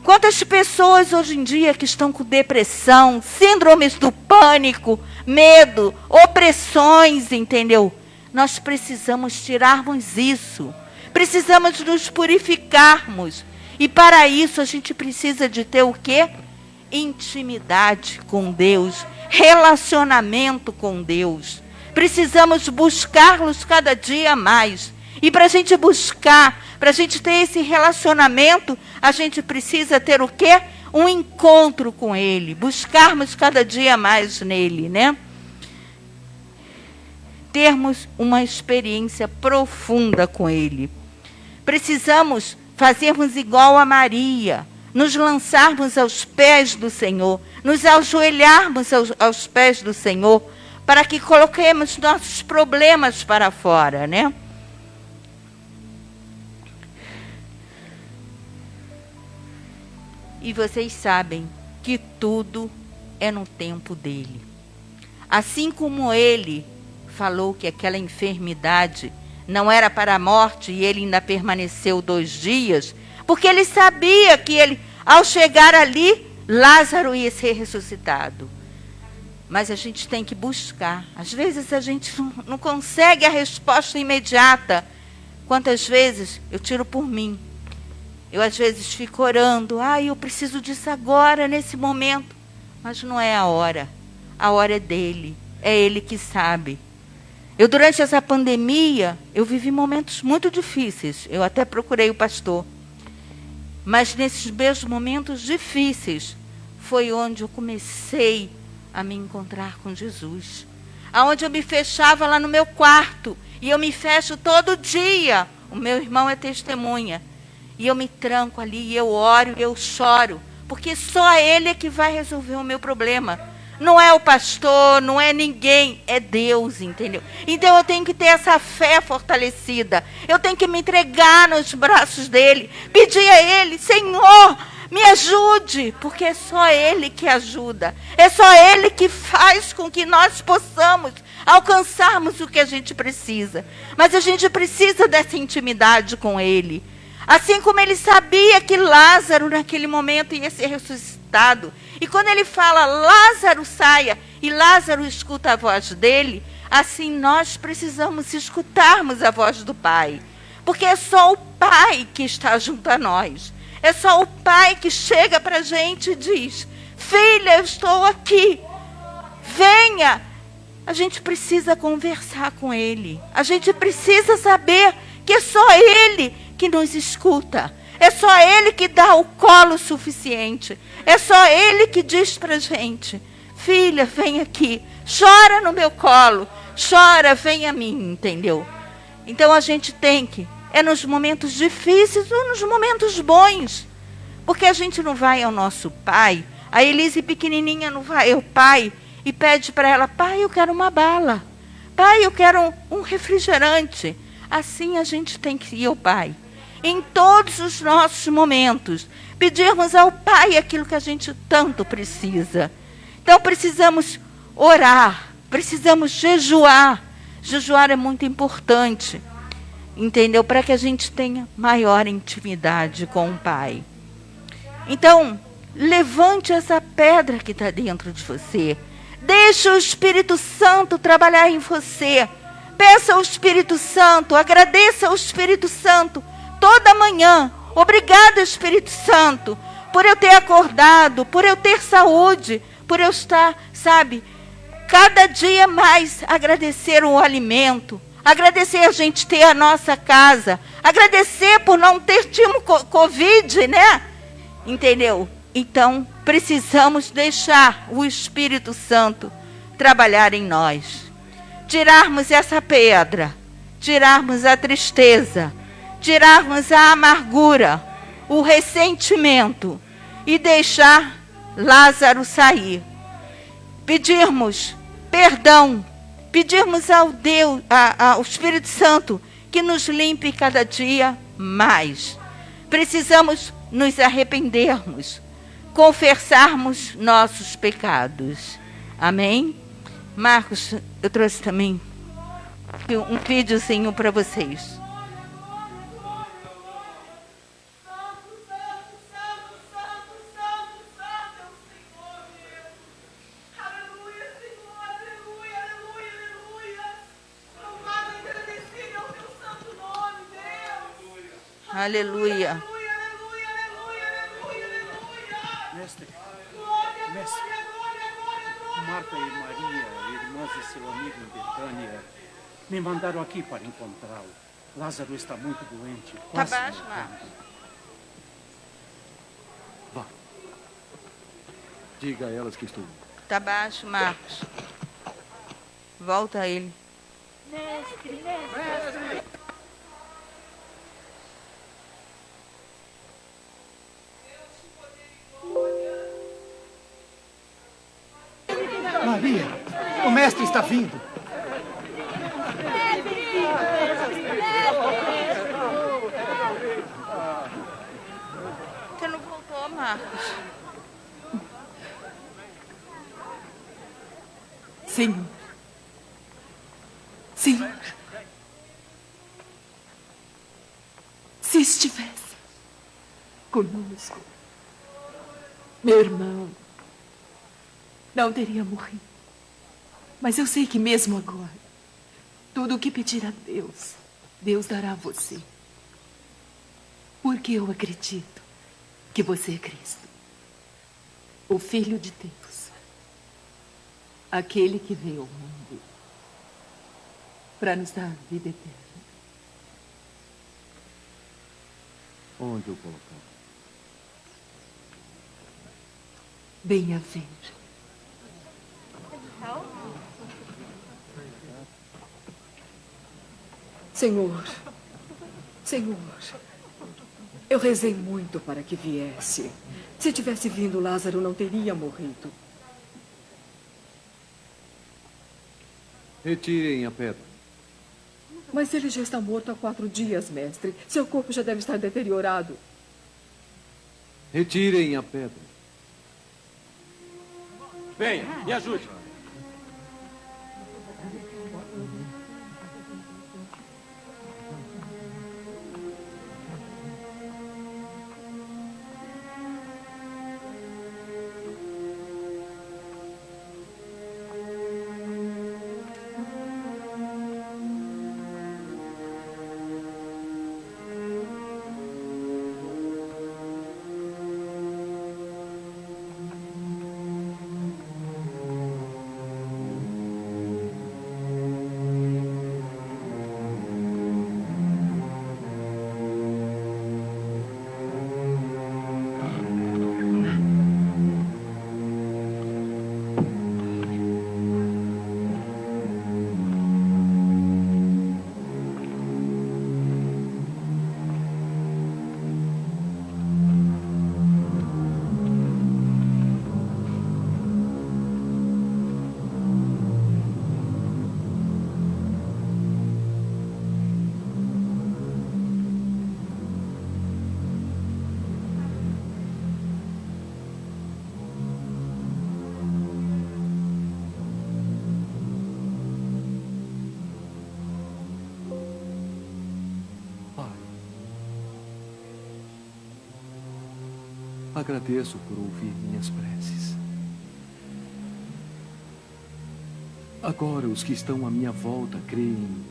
Quantas pessoas hoje em dia que estão com depressão, síndromes do pânico, medo, opressões, entendeu? Nós precisamos tirarmos isso. Precisamos nos purificarmos. E para isso a gente precisa de ter o quê? Intimidade com Deus, relacionamento com Deus. Precisamos buscá-los cada dia mais. E para a gente buscar, para a gente ter esse relacionamento, a gente precisa ter o quê? Um encontro com Ele. Buscarmos cada dia mais nele, né? Termos uma experiência profunda com Ele. Precisamos fazermos igual a Maria. Nos lançarmos aos pés do Senhor. Nos ajoelharmos aos pés do Senhor. Para que coloquemos nossos problemas para fora, né? E vocês sabem que tudo é no tempo dele. Assim como ele falou que aquela enfermidade não era para a morte e ele ainda permaneceu 2 dias, porque ele sabia que ao chegar ali, Lázaro ia ser ressuscitado. Mas a gente tem que buscar. Às vezes a gente não consegue a resposta imediata. Quantas vezes eu tiro por mim. Eu às vezes fico orando. Eu preciso disso agora, nesse momento. Mas não é a hora. A hora é dele. É ele que sabe. Durante essa pandemia, eu vivi momentos muito difíceis. Eu até procurei o pastor. Mas nesses meus momentos difíceis, foi onde eu comecei a me encontrar com Jesus. Aonde eu me fechava lá no meu quarto. E eu me fecho todo dia. O meu irmão é testemunha. E eu me tranco ali, e eu oro, e eu choro. porque só Ele é que vai resolver o meu problema. Não é o pastor, não é ninguém, é Deus, entendeu? Então eu tenho que ter essa fé fortalecida. Eu tenho que me entregar nos braços dele, pedir a ele: Senhor, me ajude, porque é só Ele que ajuda. É só Ele que faz com que nós possamos alcançarmos o que a gente precisa. Mas a gente precisa dessa intimidade com Ele. Assim como Ele sabia que Lázaro naquele momento ia ser ressuscitado. E quando Ele fala: Lázaro, saia, e Lázaro escuta a voz dele, assim nós precisamos escutarmos a voz do Pai. Porque é só o Pai que está junto a nós. É só o Pai que chega para a gente e diz: filha, eu estou aqui, venha. A gente precisa conversar com Ele. A gente precisa saber que é só Ele que nos escuta. É só Ele que dá o colo suficiente. É só Ele que diz para a gente: filha, vem aqui, chora no meu colo, chora, vem a mim, entendeu? Então a gente tem que, é nos momentos difíceis ou nos momentos bons. Porque a gente não vai ao nosso pai, a Elise pequenininha não vai ao pai e pede para ela: pai, eu quero uma bala. Pai, eu quero um refrigerante. Assim a gente tem que ir ao pai. Em todos os nossos momentos, pedirmos ao Pai aquilo que a gente tanto precisa. Então precisamos orar, precisamos jejuar. Jejuar é muito importante, entendeu? Para que a gente tenha maior intimidade com o Pai. Então, levante essa pedra que está dentro de você. Deixe o Espírito Santo trabalhar em você. Peça ao Espírito Santo, agradeça ao Espírito Santo toda manhã. Obrigada, Espírito Santo, por eu ter acordado, por eu ter saúde, por eu estar, sabe, cada dia mais agradecer o alimento, agradecer a gente ter a nossa casa, agradecer por não ter tido Covid, né? Entendeu? Então, precisamos deixar o Espírito Santo trabalhar em nós. Tirarmos essa pedra, tirarmos a tristeza, tirarmos a amargura, o ressentimento e deixar Lázaro sair. Pedirmos perdão, pedirmos ao Deus, ao Espírito Santo que nos limpe cada dia mais. Precisamos nos arrependermos, confessarmos nossos pecados. Amém? Marcos, eu trouxe também um videozinho para vocês. Aleluia. Mestre, Marta e Maria, irmãs de seu amigo em Betânia, me mandaram aqui para encontrá-lo. Lázaro está muito doente. Tá baixo, Marcos. Vá. Diga a elas que estou. Tá baixo, Marcos. Volta a ele. Mestre. Maria, o mestre está vindo. Você não voltou, Marcos? Senhor. Senhor. Se estivesse conosco, meu irmão não teria morrido. Mas eu sei que mesmo agora, tudo o que pedir a Deus, Deus dará a você. Porque eu acredito que você é Cristo, o Filho de Deus, aquele que veio ao mundo para nos dar a vida eterna. Onde eu colocar? Bem a ver. Senhor, eu rezei muito para que viesse. Se tivesse vindo, Lázaro não teria morrido. Retirem a pedra. Mas ele já está morto há 4 dias, mestre. Seu corpo já deve estar deteriorado. Retirem a pedra. Venha, me ajude. Agradeço por ouvir minhas preces. Agora os que estão à minha volta creem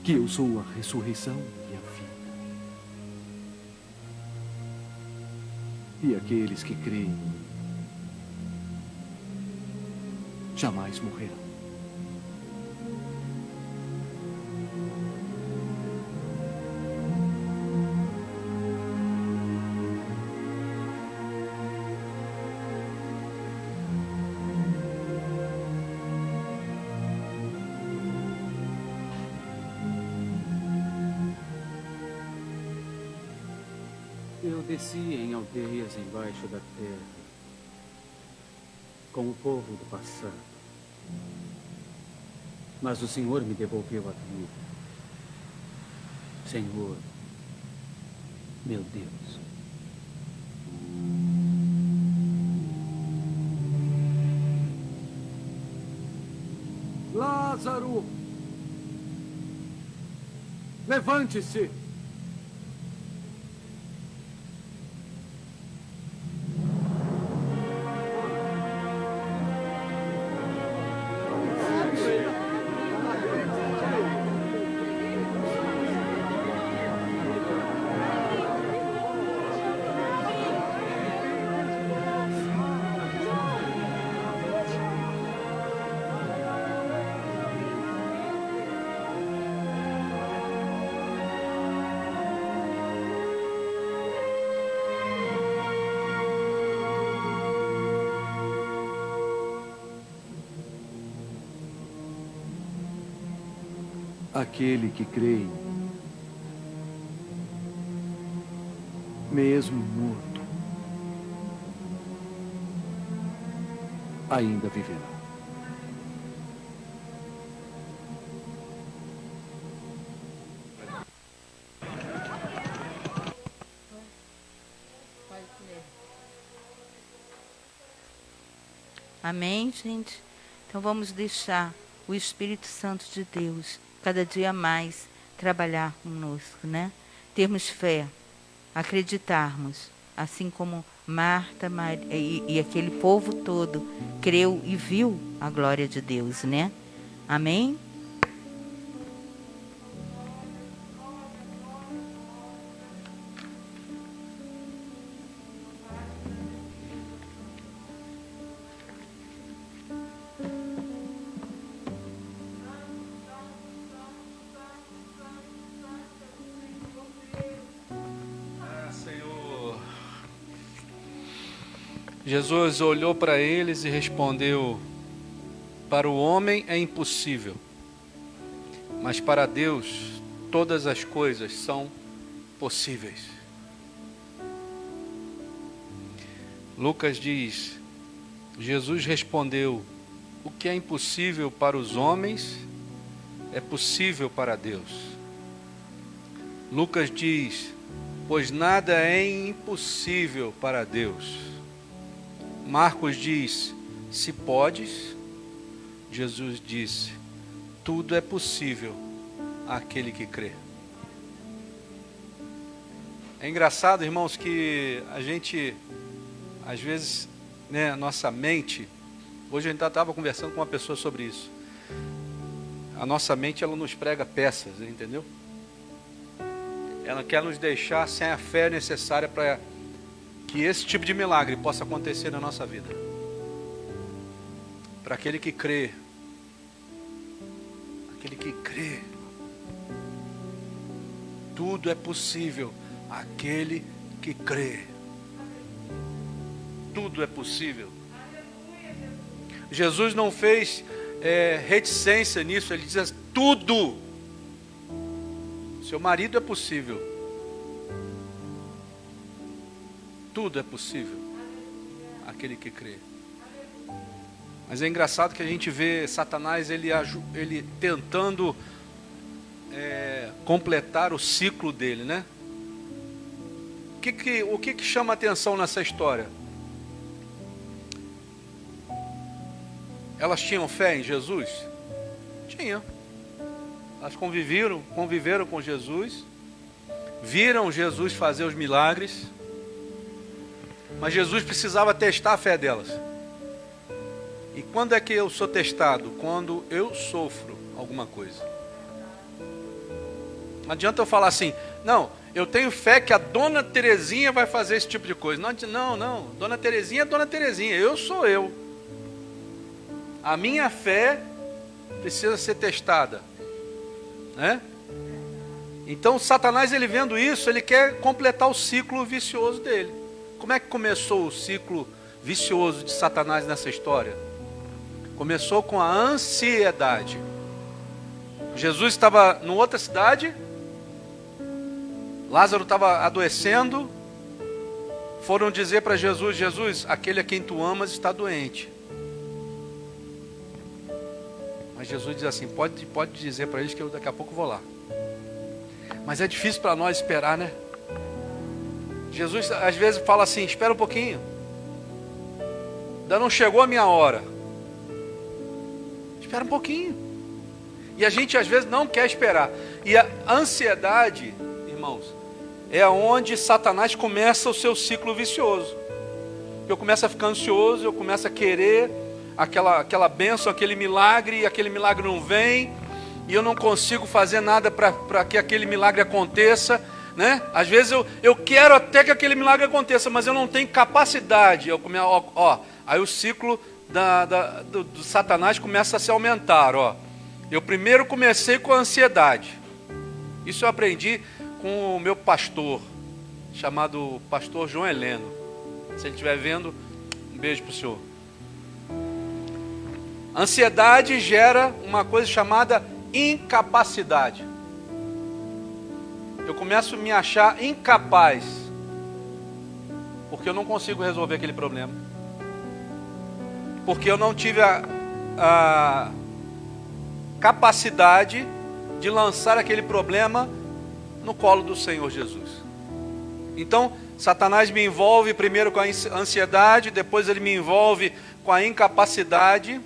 que eu sou a ressurreição e a vida. E aqueles que creem jamais morrerão. Eu desci em aldeias embaixo da terra, com o povo do passado. Mas o Senhor me devolveu a vida. Senhor, meu Deus. Lázaro! Levante-se! Aquele que crê, mesmo morto, ainda viverá. Amém, gente? Então vamos deixar o Espírito Santo de Deus cada dia mais trabalhar conosco, né? Termos fé, acreditarmos, assim como Marta e aquele povo todo creu e viu a glória de Deus, né? Amém? Jesus olhou para eles e respondeu: para o homem é impossível, mas para Deus todas as coisas são possíveis. Lucas diz: Jesus respondeu: o que é impossível para os homens é possível para Deus. Lucas diz: pois nada é impossível para Deus. Marcos diz: se podes. Jesus disse: tudo é possível àquele que crê. É engraçado, irmãos, que a gente, às vezes, né, a nossa mente, hoje a gente estava conversando com uma pessoa sobre isso. A nossa mente, ela nos prega peças, entendeu? Ela quer nos deixar sem a fé necessária para que esse tipo de milagre possa acontecer na nossa vida. Para aquele que crê. Aquele que crê. Tudo é possível àquele que crê. Tudo é possível. Jesus não fez reticência nisso. Ele diz: tudo. Seu marido é possível. Tudo é possível àquele que crê. Mas é engraçado que a gente vê Satanás, ele tentando completar o ciclo dele, né? O que chama atenção nessa história? Elas tinham fé em Jesus? Tinham. Elas conviveram com Jesus, viram Jesus fazer os milagres, mas Jesus precisava testar a fé delas. E quando é que eu sou testado? Quando eu sofro alguma coisa. Não adianta eu falar assim: não, eu tenho fé que a Dona Terezinha vai fazer esse tipo de coisa. Não, Dona Terezinha é Dona Terezinha, eu sou eu. A minha fé precisa ser testada, né? Então Satanás, ele vendo isso, ele quer completar o ciclo vicioso dele. Como é que começou o ciclo vicioso de Satanás nessa história? Começou com a ansiedade. Jesus estava em outra cidade, Lázaro estava adoecendo, foram dizer para Jesus: Jesus, aquele a quem tu amas está doente. Mas Jesus diz assim: pode dizer para eles que eu daqui a pouco vou lá. Mas é difícil para nós esperar, né? Jesus às vezes fala assim: espera um pouquinho, ainda não chegou a minha hora. Espera um pouquinho. E a gente às vezes não quer esperar. E a ansiedade, irmãos, é onde Satanás começa o seu ciclo vicioso. Eu começo a ficar ansioso, eu começo a querer aquela bênção, aquele milagre, e aquele milagre não vem, e eu não consigo fazer nada para que aquele milagre aconteça, né? Às vezes eu quero até que aquele milagre aconteça, mas eu não tenho capacidade. Aí o ciclo do Satanás começa a se aumentar. Eu primeiro comecei com a ansiedade. Isso eu aprendi com o meu pastor, chamado pastor João Heleno. Se ele estiver vendo, um beijo para o senhor. Ansiedade gera uma coisa chamada incapacidade. Eu começo a me achar incapaz, porque eu não consigo resolver aquele problema, porque eu não tive a capacidade de lançar aquele problema no colo do Senhor Jesus. Então, Satanás me envolve primeiro com a ansiedade, depois ele me envolve com a incapacidade,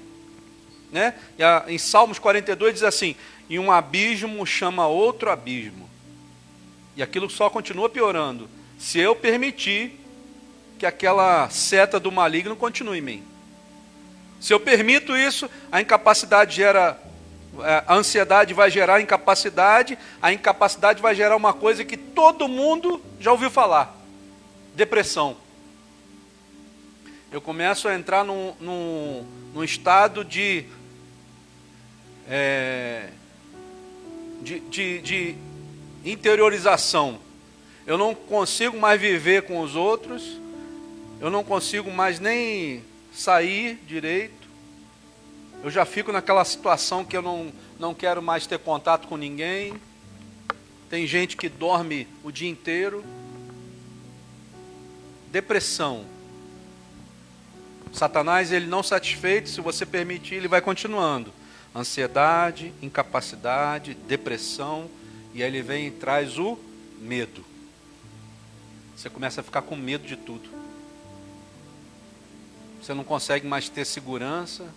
né? Em Salmos 42 diz assim: e um abismo chama outro abismo. E aquilo só continua piorando se eu permitir que aquela seta do maligno continue em mim. Se eu permito isso, a incapacidade gera, a ansiedade vai gerar incapacidade, a incapacidade vai gerar uma coisa que todo mundo já ouviu falar: depressão. Eu começo a entrar num estado de interiorização. Eu não consigo mais viver com os outros, eu não consigo mais nem sair direito, eu já fico naquela situação que eu não quero mais ter contato com ninguém. Tem gente que dorme o dia inteiro. Depressão. Satanás, ele não satisfeito, se você permitir, ele vai continuando. Ansiedade, incapacidade, depressão, e aí ele vem e traz o medo. Você começa a ficar com medo de tudo. Você não consegue mais ter segurança,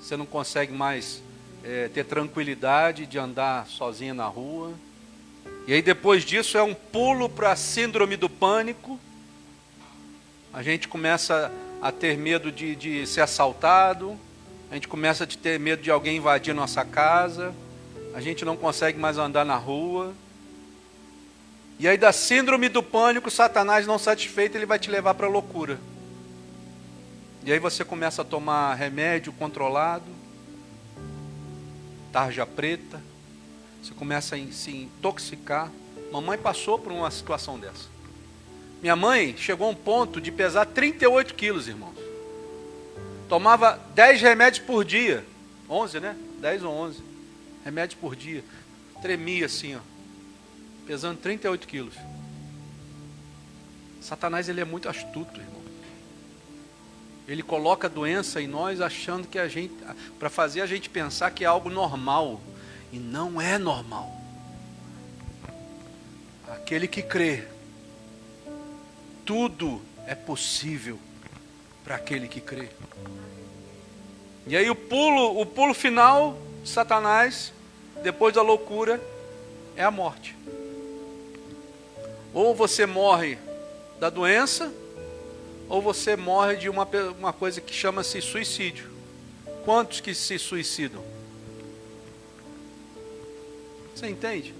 você não consegue mais ter tranquilidade de andar sozinho na rua. E aí depois disso é um pulo para a síndrome do pânico. A gente começa a ter medo de ser assaltado, a gente começa a ter medo de alguém invadir nossa casa, a gente não consegue mais andar na rua. E aí da síndrome do pânico, Satanás não satisfeito, ele vai te levar para a loucura. E aí você começa a tomar remédio controlado, tarja preta, você começa a se intoxicar. Mamãe passou por uma situação dessa. Minha mãe chegou a um ponto de pesar 38 quilos, irmãos. Tomava 10 remédios por dia. 11, né? 10 ou 11 remédios por dia. Tremia assim, ó, pesando 38 quilos. Satanás, ele é muito astuto, irmão. Ele coloca a doença em nós achando que para fazer a gente pensar que é algo normal. E não é normal. Aquele que crê, tudo é possível para aquele que crê. E aí o pulo final de Satanás, depois da loucura, é a morte. Ou você morre da doença, ou você morre de uma coisa que chama-se suicídio. Quantos que se suicidam? Você entende?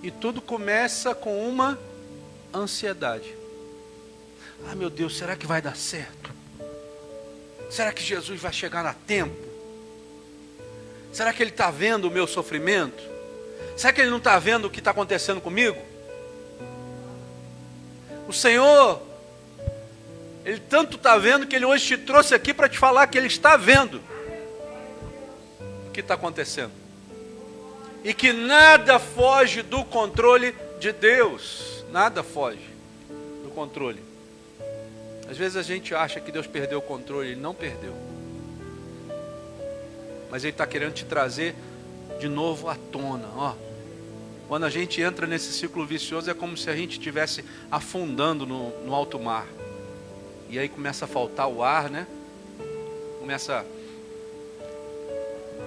E tudo começa com uma ansiedade. Ah, meu Deus, será que vai dar certo? Será que Jesus vai chegar a tempo? Será que Ele está vendo o meu sofrimento? Será que Ele não está vendo o que está acontecendo comigo? O Senhor, Ele tanto está vendo que Ele hoje te trouxe aqui para te falar que Ele está vendo o que está acontecendo. E que nada foge do controle de Deus. Nada foge do controle. Às vezes a gente acha que Deus perdeu o controle. Ele não perdeu. Mas Ele está querendo te trazer de novo à tona. Ó, quando a gente entra nesse ciclo vicioso, é como se a gente estivesse afundando no alto mar. E aí começa a faltar o ar, né?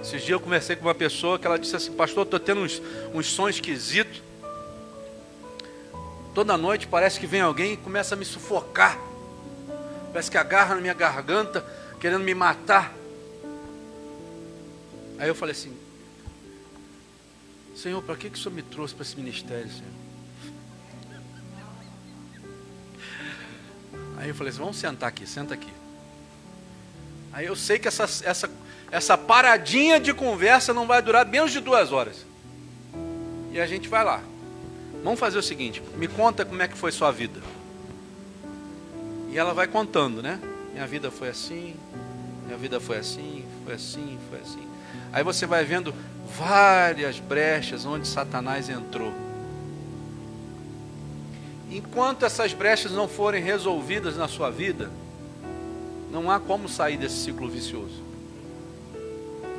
Esses dias eu conversei com uma pessoa que ela disse assim: pastor, estou tendo uns sonhos esquisitos. Toda noite parece que vem alguém e começa a me sufocar. Parece que agarra na minha garganta, querendo me matar. Aí eu falei assim: Senhor, para que o Senhor me trouxe para esse ministério, Senhor? Aí eu falei assim: vamos sentar aqui, senta aqui. Aí eu sei que essa paradinha de conversa não vai durar menos de 2 horas. E a gente vai lá. Vamos fazer o seguinte: me conta como é que foi sua vida. E ela vai contando, né? Minha vida foi assim, minha vida foi assim, foi assim, foi assim. Aí você vai vendo várias brechas onde Satanás entrou. Enquanto essas brechas não forem resolvidas na sua vida, não há como sair desse ciclo vicioso.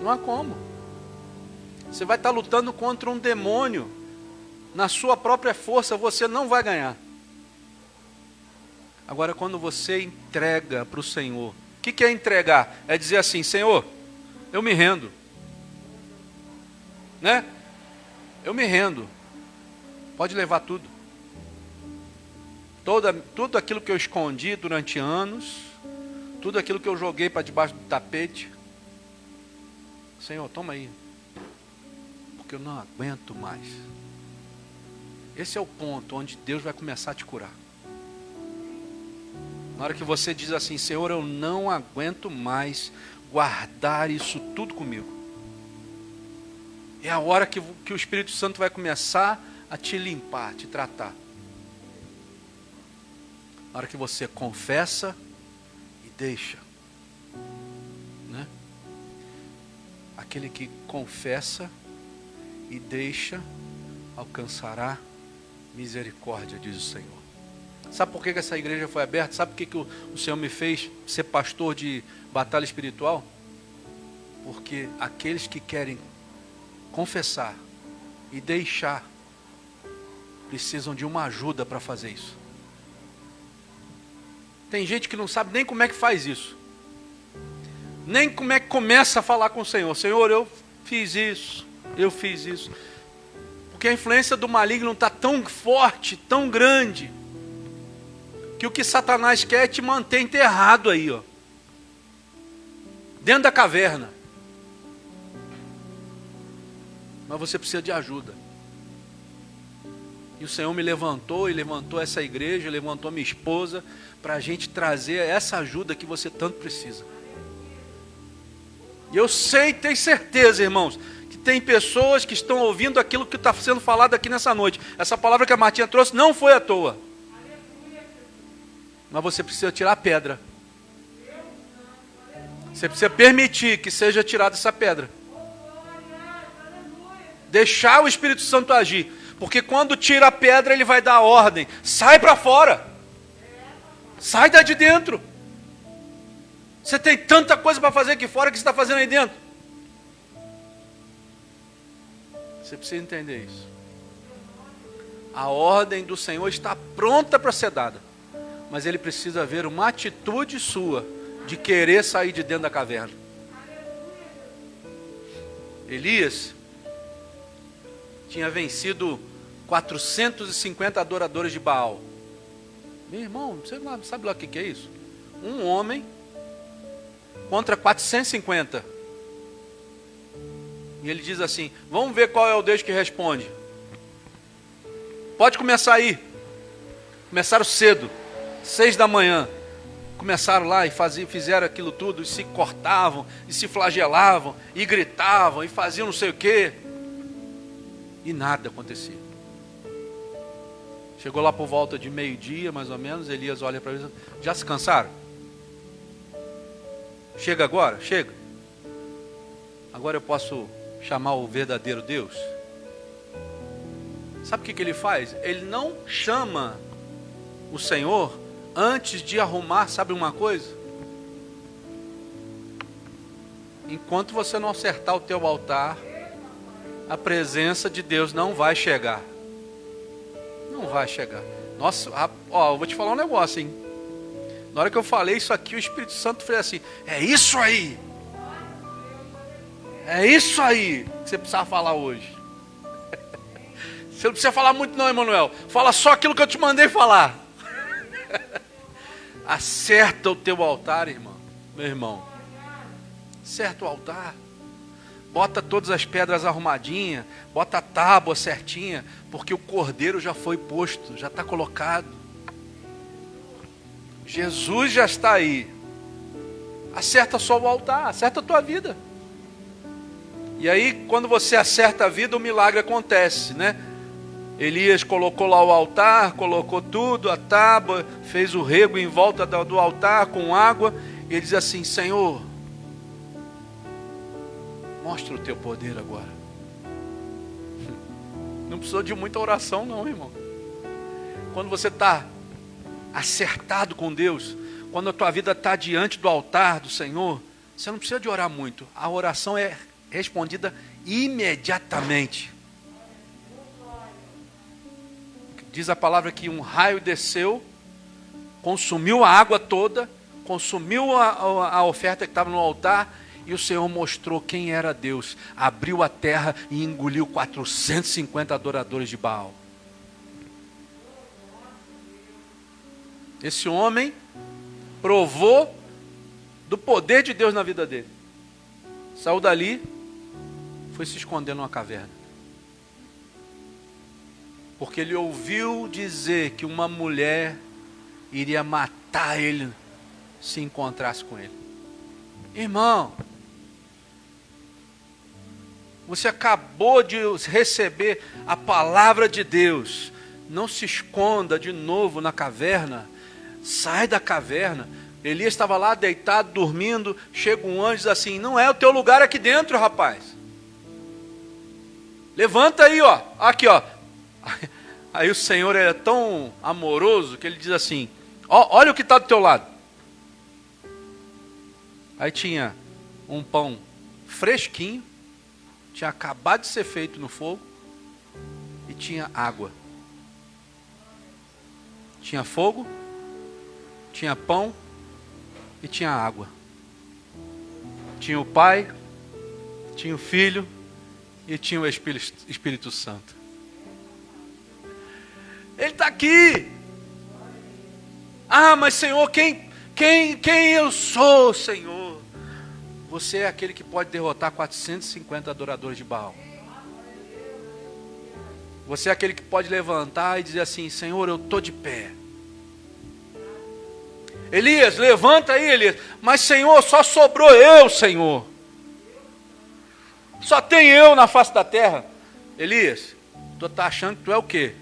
Não há como. Você vai estar lutando contra um demônio. Na sua própria força você não vai ganhar. Agora, quando você entrega para o Senhor, o que é entregar? É dizer assim: Senhor, eu me rendo. Né? Eu me rendo. Pode levar tudo. Tudo aquilo que eu escondi durante anos, tudo aquilo que eu joguei para debaixo do tapete. Senhor, toma aí. Porque eu não aguento mais. Esse é o ponto onde Deus vai começar a te curar. Na hora que você diz assim: Senhor, eu não aguento mais guardar isso tudo comigo. É a hora que o Espírito Santo vai começar a te limpar, te tratar. Na hora que você confessa e deixa. Né? Aquele que confessa e deixa alcançará misericórdia, diz o Senhor. Sabe por que essa igreja foi aberta? Sabe por que o Senhor me fez ser pastor de batalha espiritual? Porque aqueles que querem confessar e deixar precisam de uma ajuda para fazer isso. Tem gente que não sabe nem como é que faz isso. Nem como é que começa a falar com o Senhor. Senhor, eu fiz isso. Porque a influência do maligno está tão forte, tão grande, que o que Satanás quer é te manter enterrado aí, ó, dentro da caverna. Mas você precisa de ajuda. E o Senhor me levantou, e levantou essa igreja, levantou minha esposa, para a gente trazer essa ajuda que você tanto precisa. E eu sei, tenho certeza, irmãos, que tem pessoas que estão ouvindo aquilo que está sendo falado aqui nessa noite. Essa palavra que a Martinha trouxe não foi à toa. Mas você precisa tirar a pedra. Você precisa permitir que seja tirada essa pedra. Deixar o Espírito Santo agir. Porque quando tira a pedra, ele vai dar a ordem. Sai para fora. Sai daí de dentro. Você tem tanta coisa para fazer aqui fora que você está fazendo aí dentro. Você precisa entender isso. A ordem do Senhor está pronta para ser dada. Mas ele precisa ver uma atitude sua de querer sair de dentro da caverna. Elias tinha vencido 450 adoradores de Baal. Meu irmão, você sabe lá o que é isso? Um homem contra 450. E ele diz assim: vamos ver qual é o Deus que responde. Pode começar aí. Começaram cedo, 6 da manhã. Começaram lá e fizeram aquilo tudo, e se cortavam, e se flagelavam, e gritavam, e faziam não sei o quê. E nada acontecia. Chegou lá por volta de meio-dia, mais ou menos, Elias olha para eles: já se cansaram? Chega agora? Chega. Agora eu posso chamar o verdadeiro Deus? Sabe o que ele faz? Ele não chama o Senhor antes de arrumar, sabe uma coisa? Enquanto você não acertar o teu altar, a presença de Deus não vai chegar. Não vai chegar. Nossa, ó, eu vou te falar um negócio, hein? Na hora que eu falei isso aqui, o Espírito Santo fez assim: é isso aí. É isso aí que você precisava falar hoje. Você não precisa falar muito não, Emanuel. Fala só aquilo que eu te mandei falar. Acerta o teu altar, irmão. Meu irmão. Acerta o altar. Bota todas as pedras arrumadinhas. Bota a tábua certinha. Porque o cordeiro já foi posto. Já está colocado. Jesus já está aí. Acerta só o altar. Acerta a tua vida. E aí, quando você acerta a vida, o milagre acontece, né? Elias colocou lá o altar, colocou tudo, a tábua, fez o rego em volta do altar com água. E ele diz assim: Senhor, mostra o teu poder agora. Não precisou de muita oração não, irmão. Quando você está acertado com Deus, quando a tua vida está diante do altar do Senhor, você não precisa de orar muito. A oração é respondida imediatamente. Diz a palavra que um raio desceu, consumiu a água toda, consumiu a oferta que estava no altar, e o Senhor mostrou quem era Deus. Abriu a terra e engoliu 450 adoradores de Baal. Esse homem provou do poder de Deus na vida dele. Saiu dali, foi se esconder numa caverna. Porque ele ouviu dizer que uma mulher iria matar ele se encontrasse com ele. Irmão, você acabou de receber a palavra de Deus. Não se esconda de novo na caverna. Sai da caverna. Elias estava lá deitado, dormindo. Chega um anjo e diz assim: não é o teu lugar aqui dentro, rapaz. Levanta aí, ó. Aqui, ó. Aí o Senhor é tão amoroso que ele diz assim: olha o que está do teu lado. Aí tinha um pão fresquinho, tinha acabado de ser feito no fogo, e tinha água. Tinha fogo, tinha pão e tinha água. Tinha o Pai, tinha o Filho e tinha o Espírito Santo. Ele está aqui. Ah, mas Senhor, quem eu sou, Senhor? Você é aquele que pode derrotar 450 adoradores de Baal. Você é aquele que pode levantar e dizer assim: Senhor, eu estou de pé. Elias, levanta aí, Elias. Mas Senhor, só sobrou eu, Senhor. Só tem eu na face da terra. Elias, tu está achando que tu é o quê?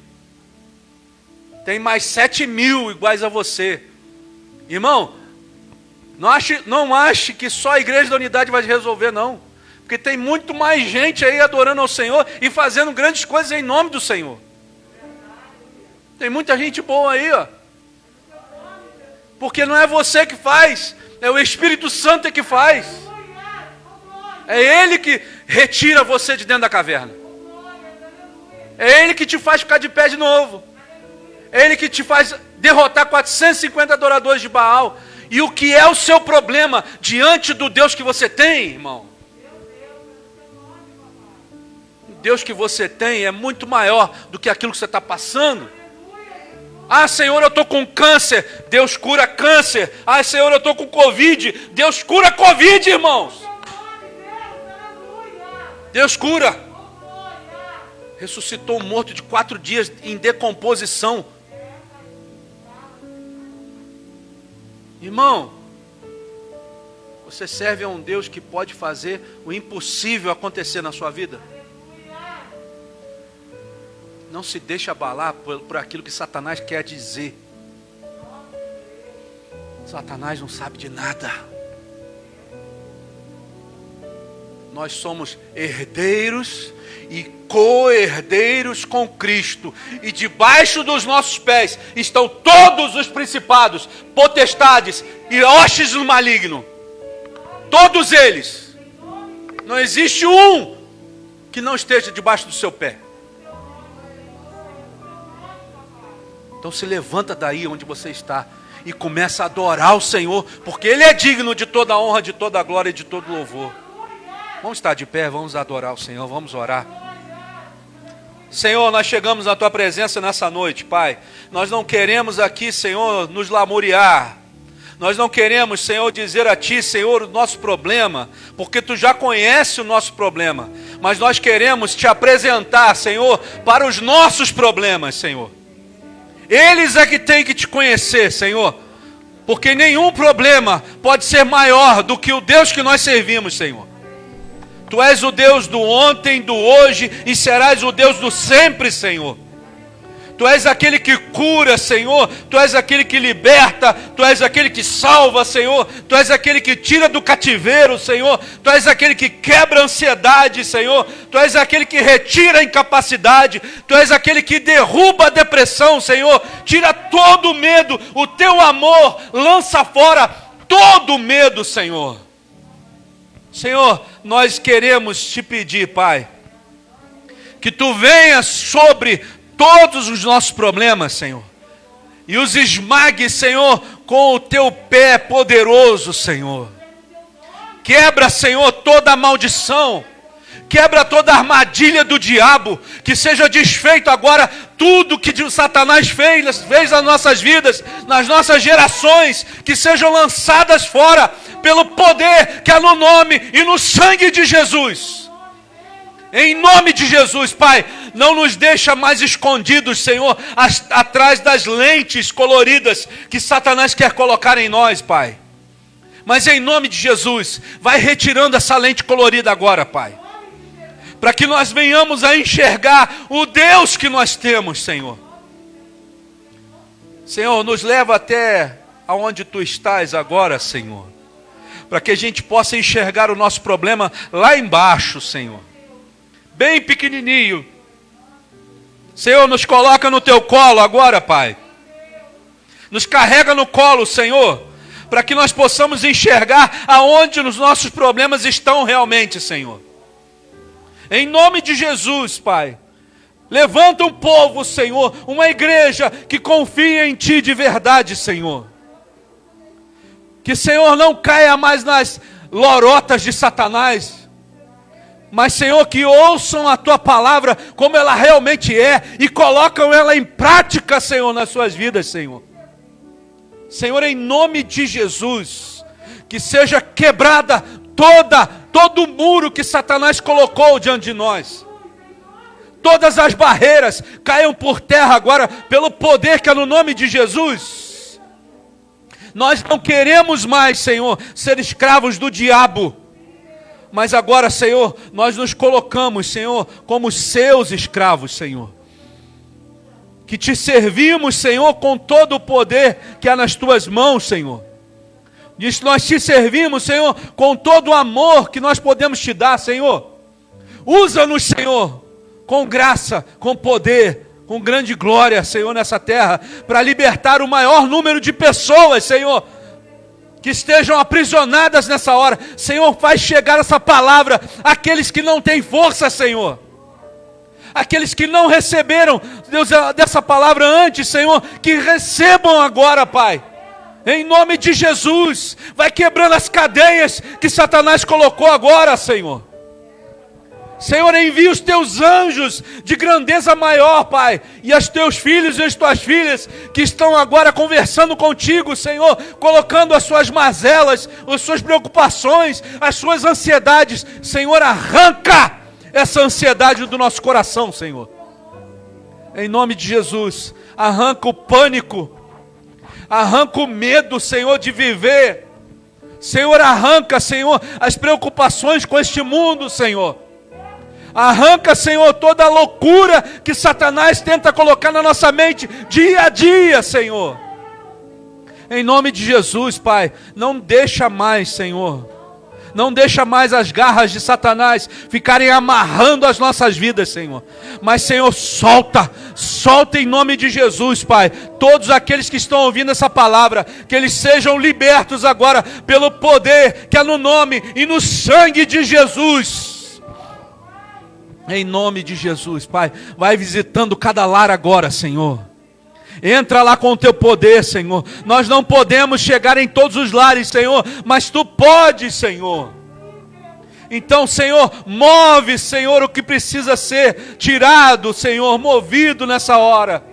Tem mais 7.000 iguais a você. Irmão, não ache que só a igreja da unidade vai resolver, não. Porque tem muito mais gente aí adorando ao Senhor e fazendo grandes coisas em nome do Senhor. Tem muita gente boa aí, ó. Porque não é você que faz, é o Espírito Santo que faz. É Ele que retira você de dentro da caverna. É Ele que te faz ficar de pé de novo. É Ele que te faz derrotar 450 adoradores de Baal. E o que é o seu problema diante do Deus que você tem, irmão? O Deus que você tem é muito maior do que aquilo que você está passando. Ah, Senhor, eu estou com câncer. Deus cura câncer. Ah, Senhor, eu estou com Covid. Deus cura Covid, irmãos. Deus cura. Ressuscitou um morto de 4 dias em decomposição. Irmão, você serve a um Deus que pode fazer o impossível acontecer na sua vida. Não se deixe abalar por aquilo que Satanás quer dizer. Satanás não sabe de nada. Nós somos herdeiros e co-herdeiros com Cristo. E debaixo dos nossos pés estão todos os principados, potestades e hostes do maligno. Todos eles. Não existe um que não esteja debaixo do seu pé. Então se levanta daí onde você está e começa a adorar o Senhor, porque Ele é digno de toda a honra, de toda a glória e de todo louvor. Vamos estar de pé, vamos adorar o Senhor, vamos orar. Senhor, nós chegamos na Tua presença nessa noite, Pai. Nós não queremos aqui, Senhor, nos lamuriar. Nós não queremos, Senhor, dizer a Ti, Senhor, o nosso problema, porque Tu já conheces o nosso problema. Mas nós queremos Te apresentar, Senhor, para os nossos problemas, Senhor. Eles é que têm que Te conhecer, Senhor. Porque nenhum problema pode ser maior do que o Deus que nós servimos, Senhor. Tu és o Deus do ontem, do hoje e serás o Deus do sempre, Senhor. Tu és aquele que cura, Senhor. Tu és aquele que liberta. Tu és aquele que salva, Senhor. Tu és aquele que tira do cativeiro, Senhor. Tu és aquele que quebra a ansiedade, Senhor. Tu és aquele que retira a incapacidade. Tu és aquele que derruba a depressão, Senhor. Tira todo o medo. O Teu amor lança fora todo o medo, Senhor. Senhor, nós queremos Te pedir, Pai, que Tu venhas sobre todos os nossos problemas, Senhor, e os esmague, Senhor, com o Teu pé poderoso, Senhor. Quebra, Senhor, toda a maldição, quebra toda a armadilha do diabo, que seja desfeito agora tudo que Satanás fez nas nossas vidas, nas nossas gerações, que sejam lançadas fora pelo poder que há no nome e no sangue de Jesus. Em nome de Jesus, Pai, não nos deixa mais escondidos, Senhor, atrás das lentes coloridas que Satanás quer colocar em nós, Pai. Mas em nome de Jesus, vai retirando essa lente colorida agora, Pai, para que nós venhamos a enxergar o Deus que nós temos, Senhor. Senhor, nos leva até aonde Tu estás agora, Senhor, para que a gente possa enxergar o nosso problema lá embaixo, Senhor, bem pequenininho. Senhor, nos coloca no teu colo agora, Pai. Nos carrega no colo, Senhor, para que nós possamos enxergar aonde os nossos problemas estão realmente, Senhor. Em nome de Jesus, Pai, levanta um povo, Senhor, uma igreja que confia em Ti de verdade, Senhor. Que, Senhor, não caia mais nas lorotas de Satanás, mas, Senhor, que ouçam a Tua palavra como ela realmente é e colocam ela em prática, Senhor, nas suas vidas, Senhor. Senhor, em nome de Jesus, que seja quebrada todo o muro que Satanás colocou diante de nós. Todas as barreiras caiam por terra agora pelo poder que é no nome de Jesus. Nós não queremos mais, Senhor, ser escravos do diabo. Mas agora, Senhor, nós nos colocamos, Senhor, como seus escravos, Senhor. Que Te servimos, Senhor, com todo o poder que há nas Tuas mãos, Senhor. Diz que nós Te servimos, Senhor, com todo o amor que nós podemos Te dar, Senhor. Usa-nos, Senhor, com graça, com poder, com grande glória, Senhor, nessa terra, para libertar o maior número de pessoas, Senhor, que estejam aprisionadas nessa hora. Senhor, faz chegar essa palavra àqueles que não têm força, Senhor. Aqueles que não receberam, Deus, dessa palavra antes, Senhor, que recebam agora, Pai. Em nome de Jesus, vai quebrando as cadeias que Satanás colocou agora, Senhor. Senhor, envia os Teus anjos de grandeza maior, Pai, e os Teus filhos e as Tuas filhas que estão agora conversando contigo, Senhor, colocando as suas mazelas, as suas preocupações, as suas ansiedades. Senhor, arranca essa ansiedade do nosso coração, Senhor. Em nome de Jesus, arranca o pânico, arranca o medo, Senhor, de viver. Senhor, arranca, Senhor, as preocupações com este mundo, Senhor. Arranca, Senhor, toda a loucura que Satanás tenta colocar na nossa mente dia a dia, Senhor. Em nome de Jesus, Pai, não deixa mais, Senhor. Não deixa mais as garras de Satanás ficarem amarrando as nossas vidas, Senhor. Mas, Senhor, solta em nome de Jesus, Pai. Todos aqueles que estão ouvindo essa palavra, que eles sejam libertos agora pelo poder que é no nome e no sangue de Jesus. Em nome de Jesus, Pai. Vai visitando cada lar agora, Senhor. Entra lá com o Teu poder, Senhor. Nós não podemos chegar em todos os lares, Senhor, mas Tu podes, Senhor. Então, Senhor, move, Senhor, o que precisa ser tirado, Senhor, movido nessa hora.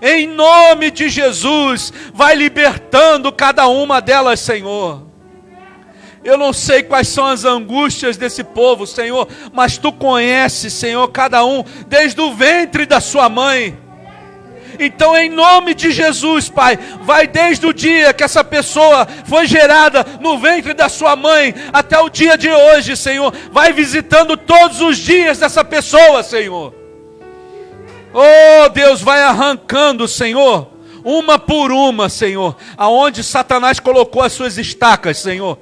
Em nome de Jesus, vai libertando cada uma delas, Senhor. Eu não sei quais são as angústias desse povo, Senhor, mas Tu conheces, Senhor, cada um, desde o ventre da sua mãe. Então, em nome de Jesus, Pai, vai desde o dia que essa pessoa foi gerada no ventre da sua mãe, até o dia de hoje, Senhor. Vai visitando todos os dias dessa pessoa, Senhor. Oh, Deus, vai arrancando, Senhor, uma por uma, Senhor, aonde Satanás colocou as suas estacas, Senhor.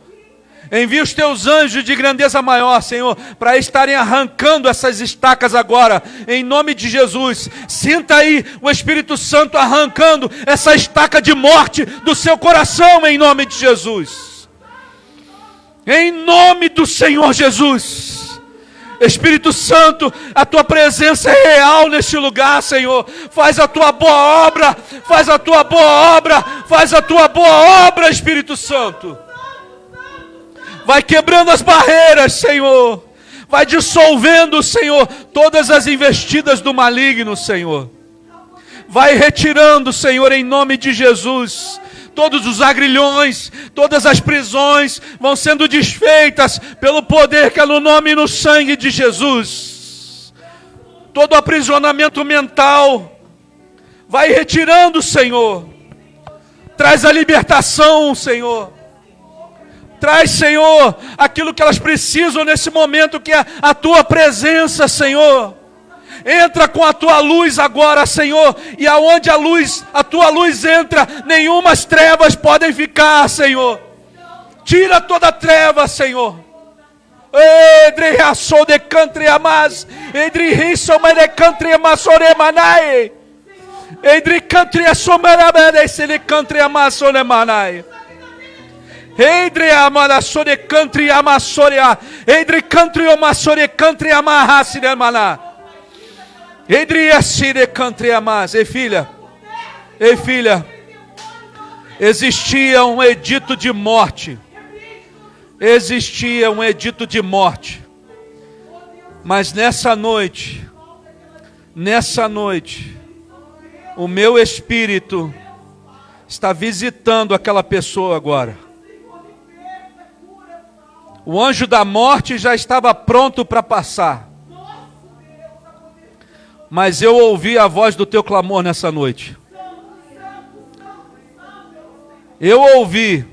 Envia os Teus anjos de grandeza maior, Senhor, para estarem arrancando essas estacas agora, em nome de Jesus. Sinta aí o Espírito Santo arrancando essa estaca de morte do seu coração, em nome de Jesus. Em nome do Senhor Jesus. Espírito Santo, a Tua presença é real neste lugar, Senhor. Faz a Tua boa obra, faz a Tua boa obra, faz a Tua boa obra, Espírito Santo. Vai quebrando as barreiras, Senhor. Vai dissolvendo, Senhor, todas as investidas do maligno, Senhor. Vai retirando, Senhor, em nome de Jesus. Todos os agrilhões, todas as prisões vão sendo desfeitas pelo poder que é no nome e no sangue de Jesus. Todo aprisionamento mental vai retirando, Senhor. Traz a libertação, Senhor. Traz, Senhor, aquilo que elas precisam nesse momento, que é a Tua presença, Senhor. Entra com a Tua luz agora, Senhor, e aonde a Tua luz entra, nenhumas trevas podem ficar, Senhor. Tira toda treva, Senhor. Edri aso de country amas. Edri riso me de country amasore manai. Edri country asomarabere se de country amasore manai. Edri amada sore country amasoria. Edri country amasore country amahasi de maná. Edri assim de country amas. Ei filha. Existia um edito de morte. Mas nessa noite, o meu espírito está visitando aquela pessoa agora. O anjo da morte já estava pronto para passar. Mas eu ouvi a voz do teu clamor nessa noite. Eu ouvi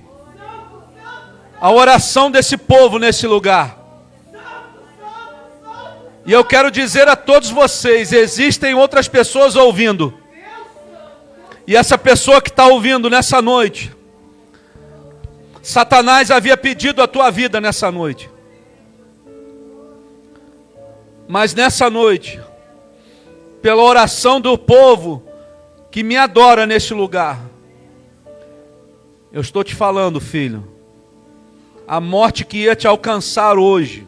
a oração desse povo nesse lugar. E eu quero dizer a todos vocês, existem outras pessoas ouvindo. E essa pessoa que está ouvindo nessa noite, Satanás havia pedido a tua vida nessa noite. Mas nessa noite, pela oração do povo que me adora neste lugar, eu estou te falando, filho, a morte que ia te alcançar hoje,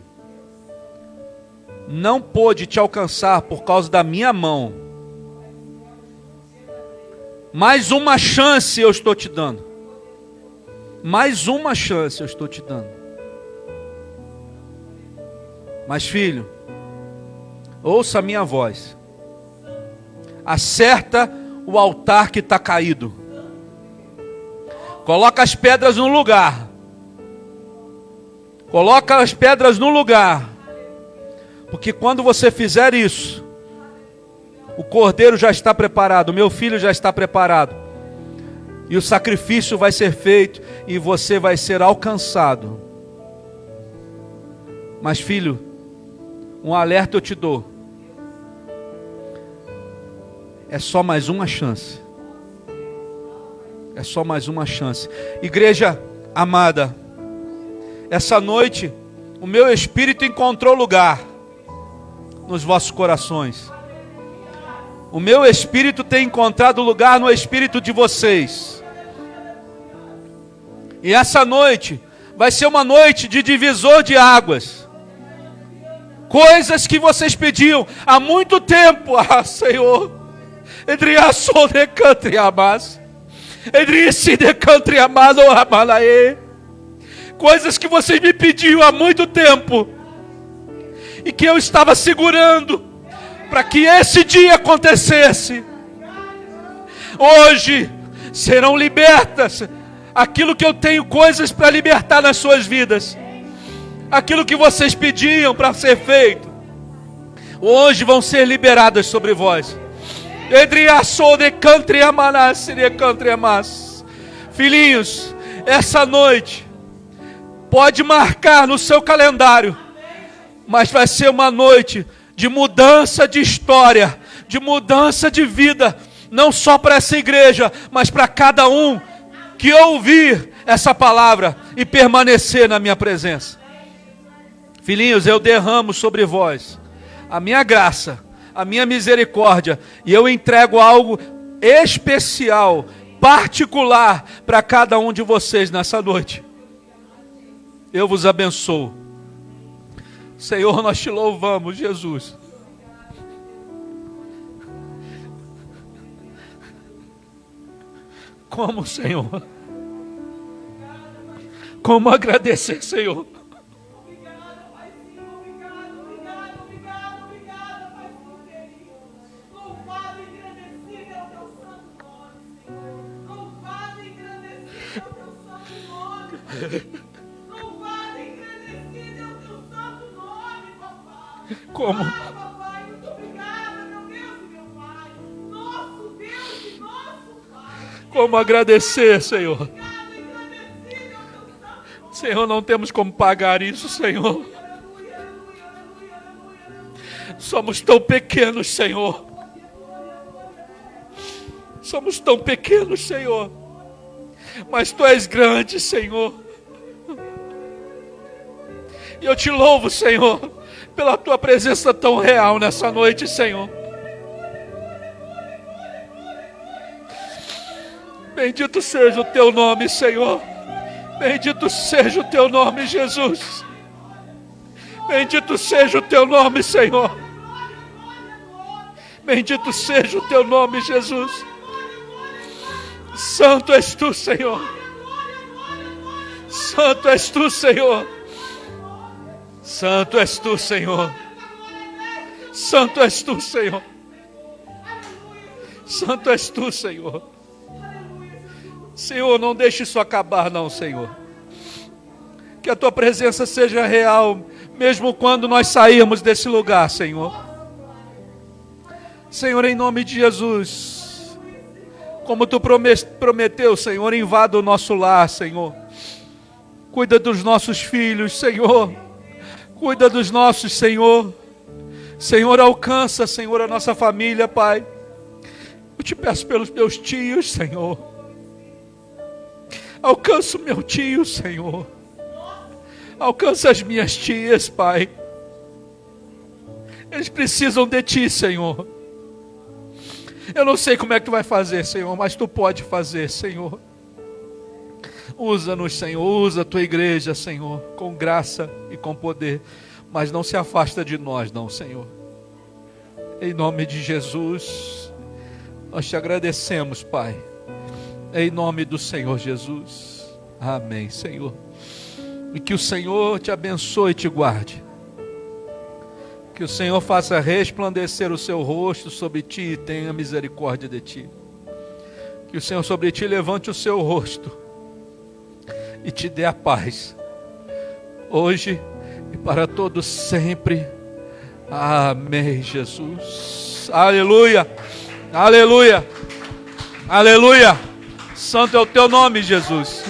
não pôde te alcançar por causa da minha mão. Mais uma chance eu estou te dando. Mais uma chance eu estou te dando. Mas filho, ouça a minha voz. Acerta o altar que está caído. Coloca as pedras no lugar. Coloca as pedras no lugar. Porque quando você fizer isso, o cordeiro já está preparado, o meu filho já está preparado. E o sacrifício vai ser feito e você vai ser alcançado. Mas filho, um alerta eu te dou. É só mais uma chance. É só mais uma chance. Igreja amada, essa noite o meu espírito encontrou lugar nos vossos corações. O meu espírito tem encontrado lugar no espírito de vocês. E essa noite vai ser uma noite de divisor de águas. Coisas que vocês pediam há muito tempo. Ah, Senhor, Edriaçou de country amas. Edrici de country amado amalaê. Coisas que vocês me pediam há muito tempo e que eu estava segurando para que esse dia acontecesse. Hoje serão libertas. Aquilo que eu tenho coisas para libertar nas suas vidas, aquilo que vocês pediam para ser feito, hoje vão ser liberadas sobre vós. Filhinhos, essa noite pode marcar no seu calendário, mas vai ser uma noite de mudança de história, de mudança de vida, não só para essa igreja, mas para cada um que ouvir essa palavra e permanecer na minha presença. Filhinhos, eu derramo sobre vós a minha graça, a minha misericórdia, e eu entrego algo especial, particular para cada um de vocês nessa noite. Eu vos abençoo. Senhor, nós te louvamos, Jesus. Como, Senhor? Como agradecer, Senhor? Como? Como agradecer, Senhor? Senhor, não temos como pagar isso, Senhor. Somos tão pequenos, Senhor. Somos tão pequenos, Senhor. Mas Tu és grande, Senhor. E eu te louvo, Senhor, pela tua presença tão real nessa noite, Senhor. Bendito seja o teu nome, Senhor. Bendito seja o teu nome, Jesus. Bendito seja o teu nome, Senhor. Bendito seja o teu nome, Jesus. Santo és tu, Senhor. Santo és tu, Senhor. Santo és tu, Senhor. Santo és tu, Senhor. Santo és tu, Senhor. Senhor, não deixe isso acabar não, Senhor. Que a tua presença seja real, mesmo quando nós sairmos desse lugar, Senhor. Senhor, em nome de Jesus, como tu prometeu, Senhor, invada o nosso lar, Senhor. Cuida dos nossos filhos, Senhor. Cuida dos nossos, Senhor. Senhor, alcança, Senhor, a nossa família, Pai. Eu te peço pelos meus tios, Senhor. Alcança o meu tio, Senhor. Alcança as minhas tias, Pai. Eles precisam de Ti, Senhor. Eu não sei como é que Tu vai fazer, Senhor, mas Tu pode fazer, Senhor. Usa-nos, Senhor. Usa a Tua igreja, Senhor, com graça e com poder. Mas não se afasta de nós, não, Senhor. Em nome de Jesus, nós Te agradecemos, Pai. Em nome do Senhor Jesus. Amém, Senhor. E que o Senhor te abençoe e te guarde. Que o Senhor faça resplandecer o seu rosto sobre ti e tenha misericórdia de ti. Que o Senhor sobre ti levante o seu rosto e te dê a paz, hoje e para todos sempre. Amém, Jesus. Aleluia, aleluia, aleluia. Santo é o teu nome, Jesus.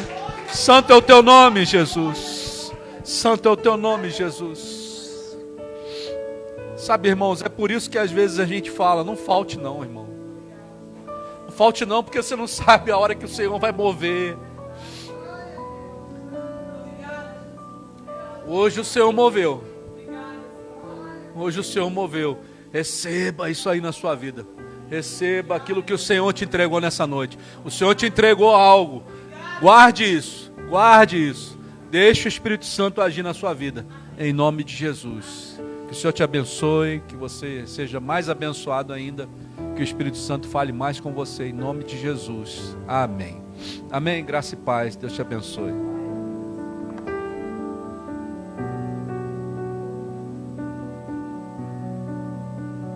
Santo é o teu nome, Jesus. Santo é o teu nome, Jesus. Sabe, irmãos, é por isso que às vezes a gente fala, não falte não, irmão. Não falte não, porque você não sabe a hora que o Senhor vai mover. Hoje o Senhor moveu. Hoje o Senhor moveu. Receba isso aí na sua vida. Receba aquilo que o Senhor te entregou nessa noite. O Senhor te entregou algo. Guarde isso. Guarde isso. Deixe o Espírito Santo agir na sua vida. Em nome de Jesus. Que o Senhor te abençoe. Que você seja mais abençoado ainda. Que o Espírito Santo fale mais com você. Em nome de Jesus. Amém. Amém. Graça e paz. Deus te abençoe.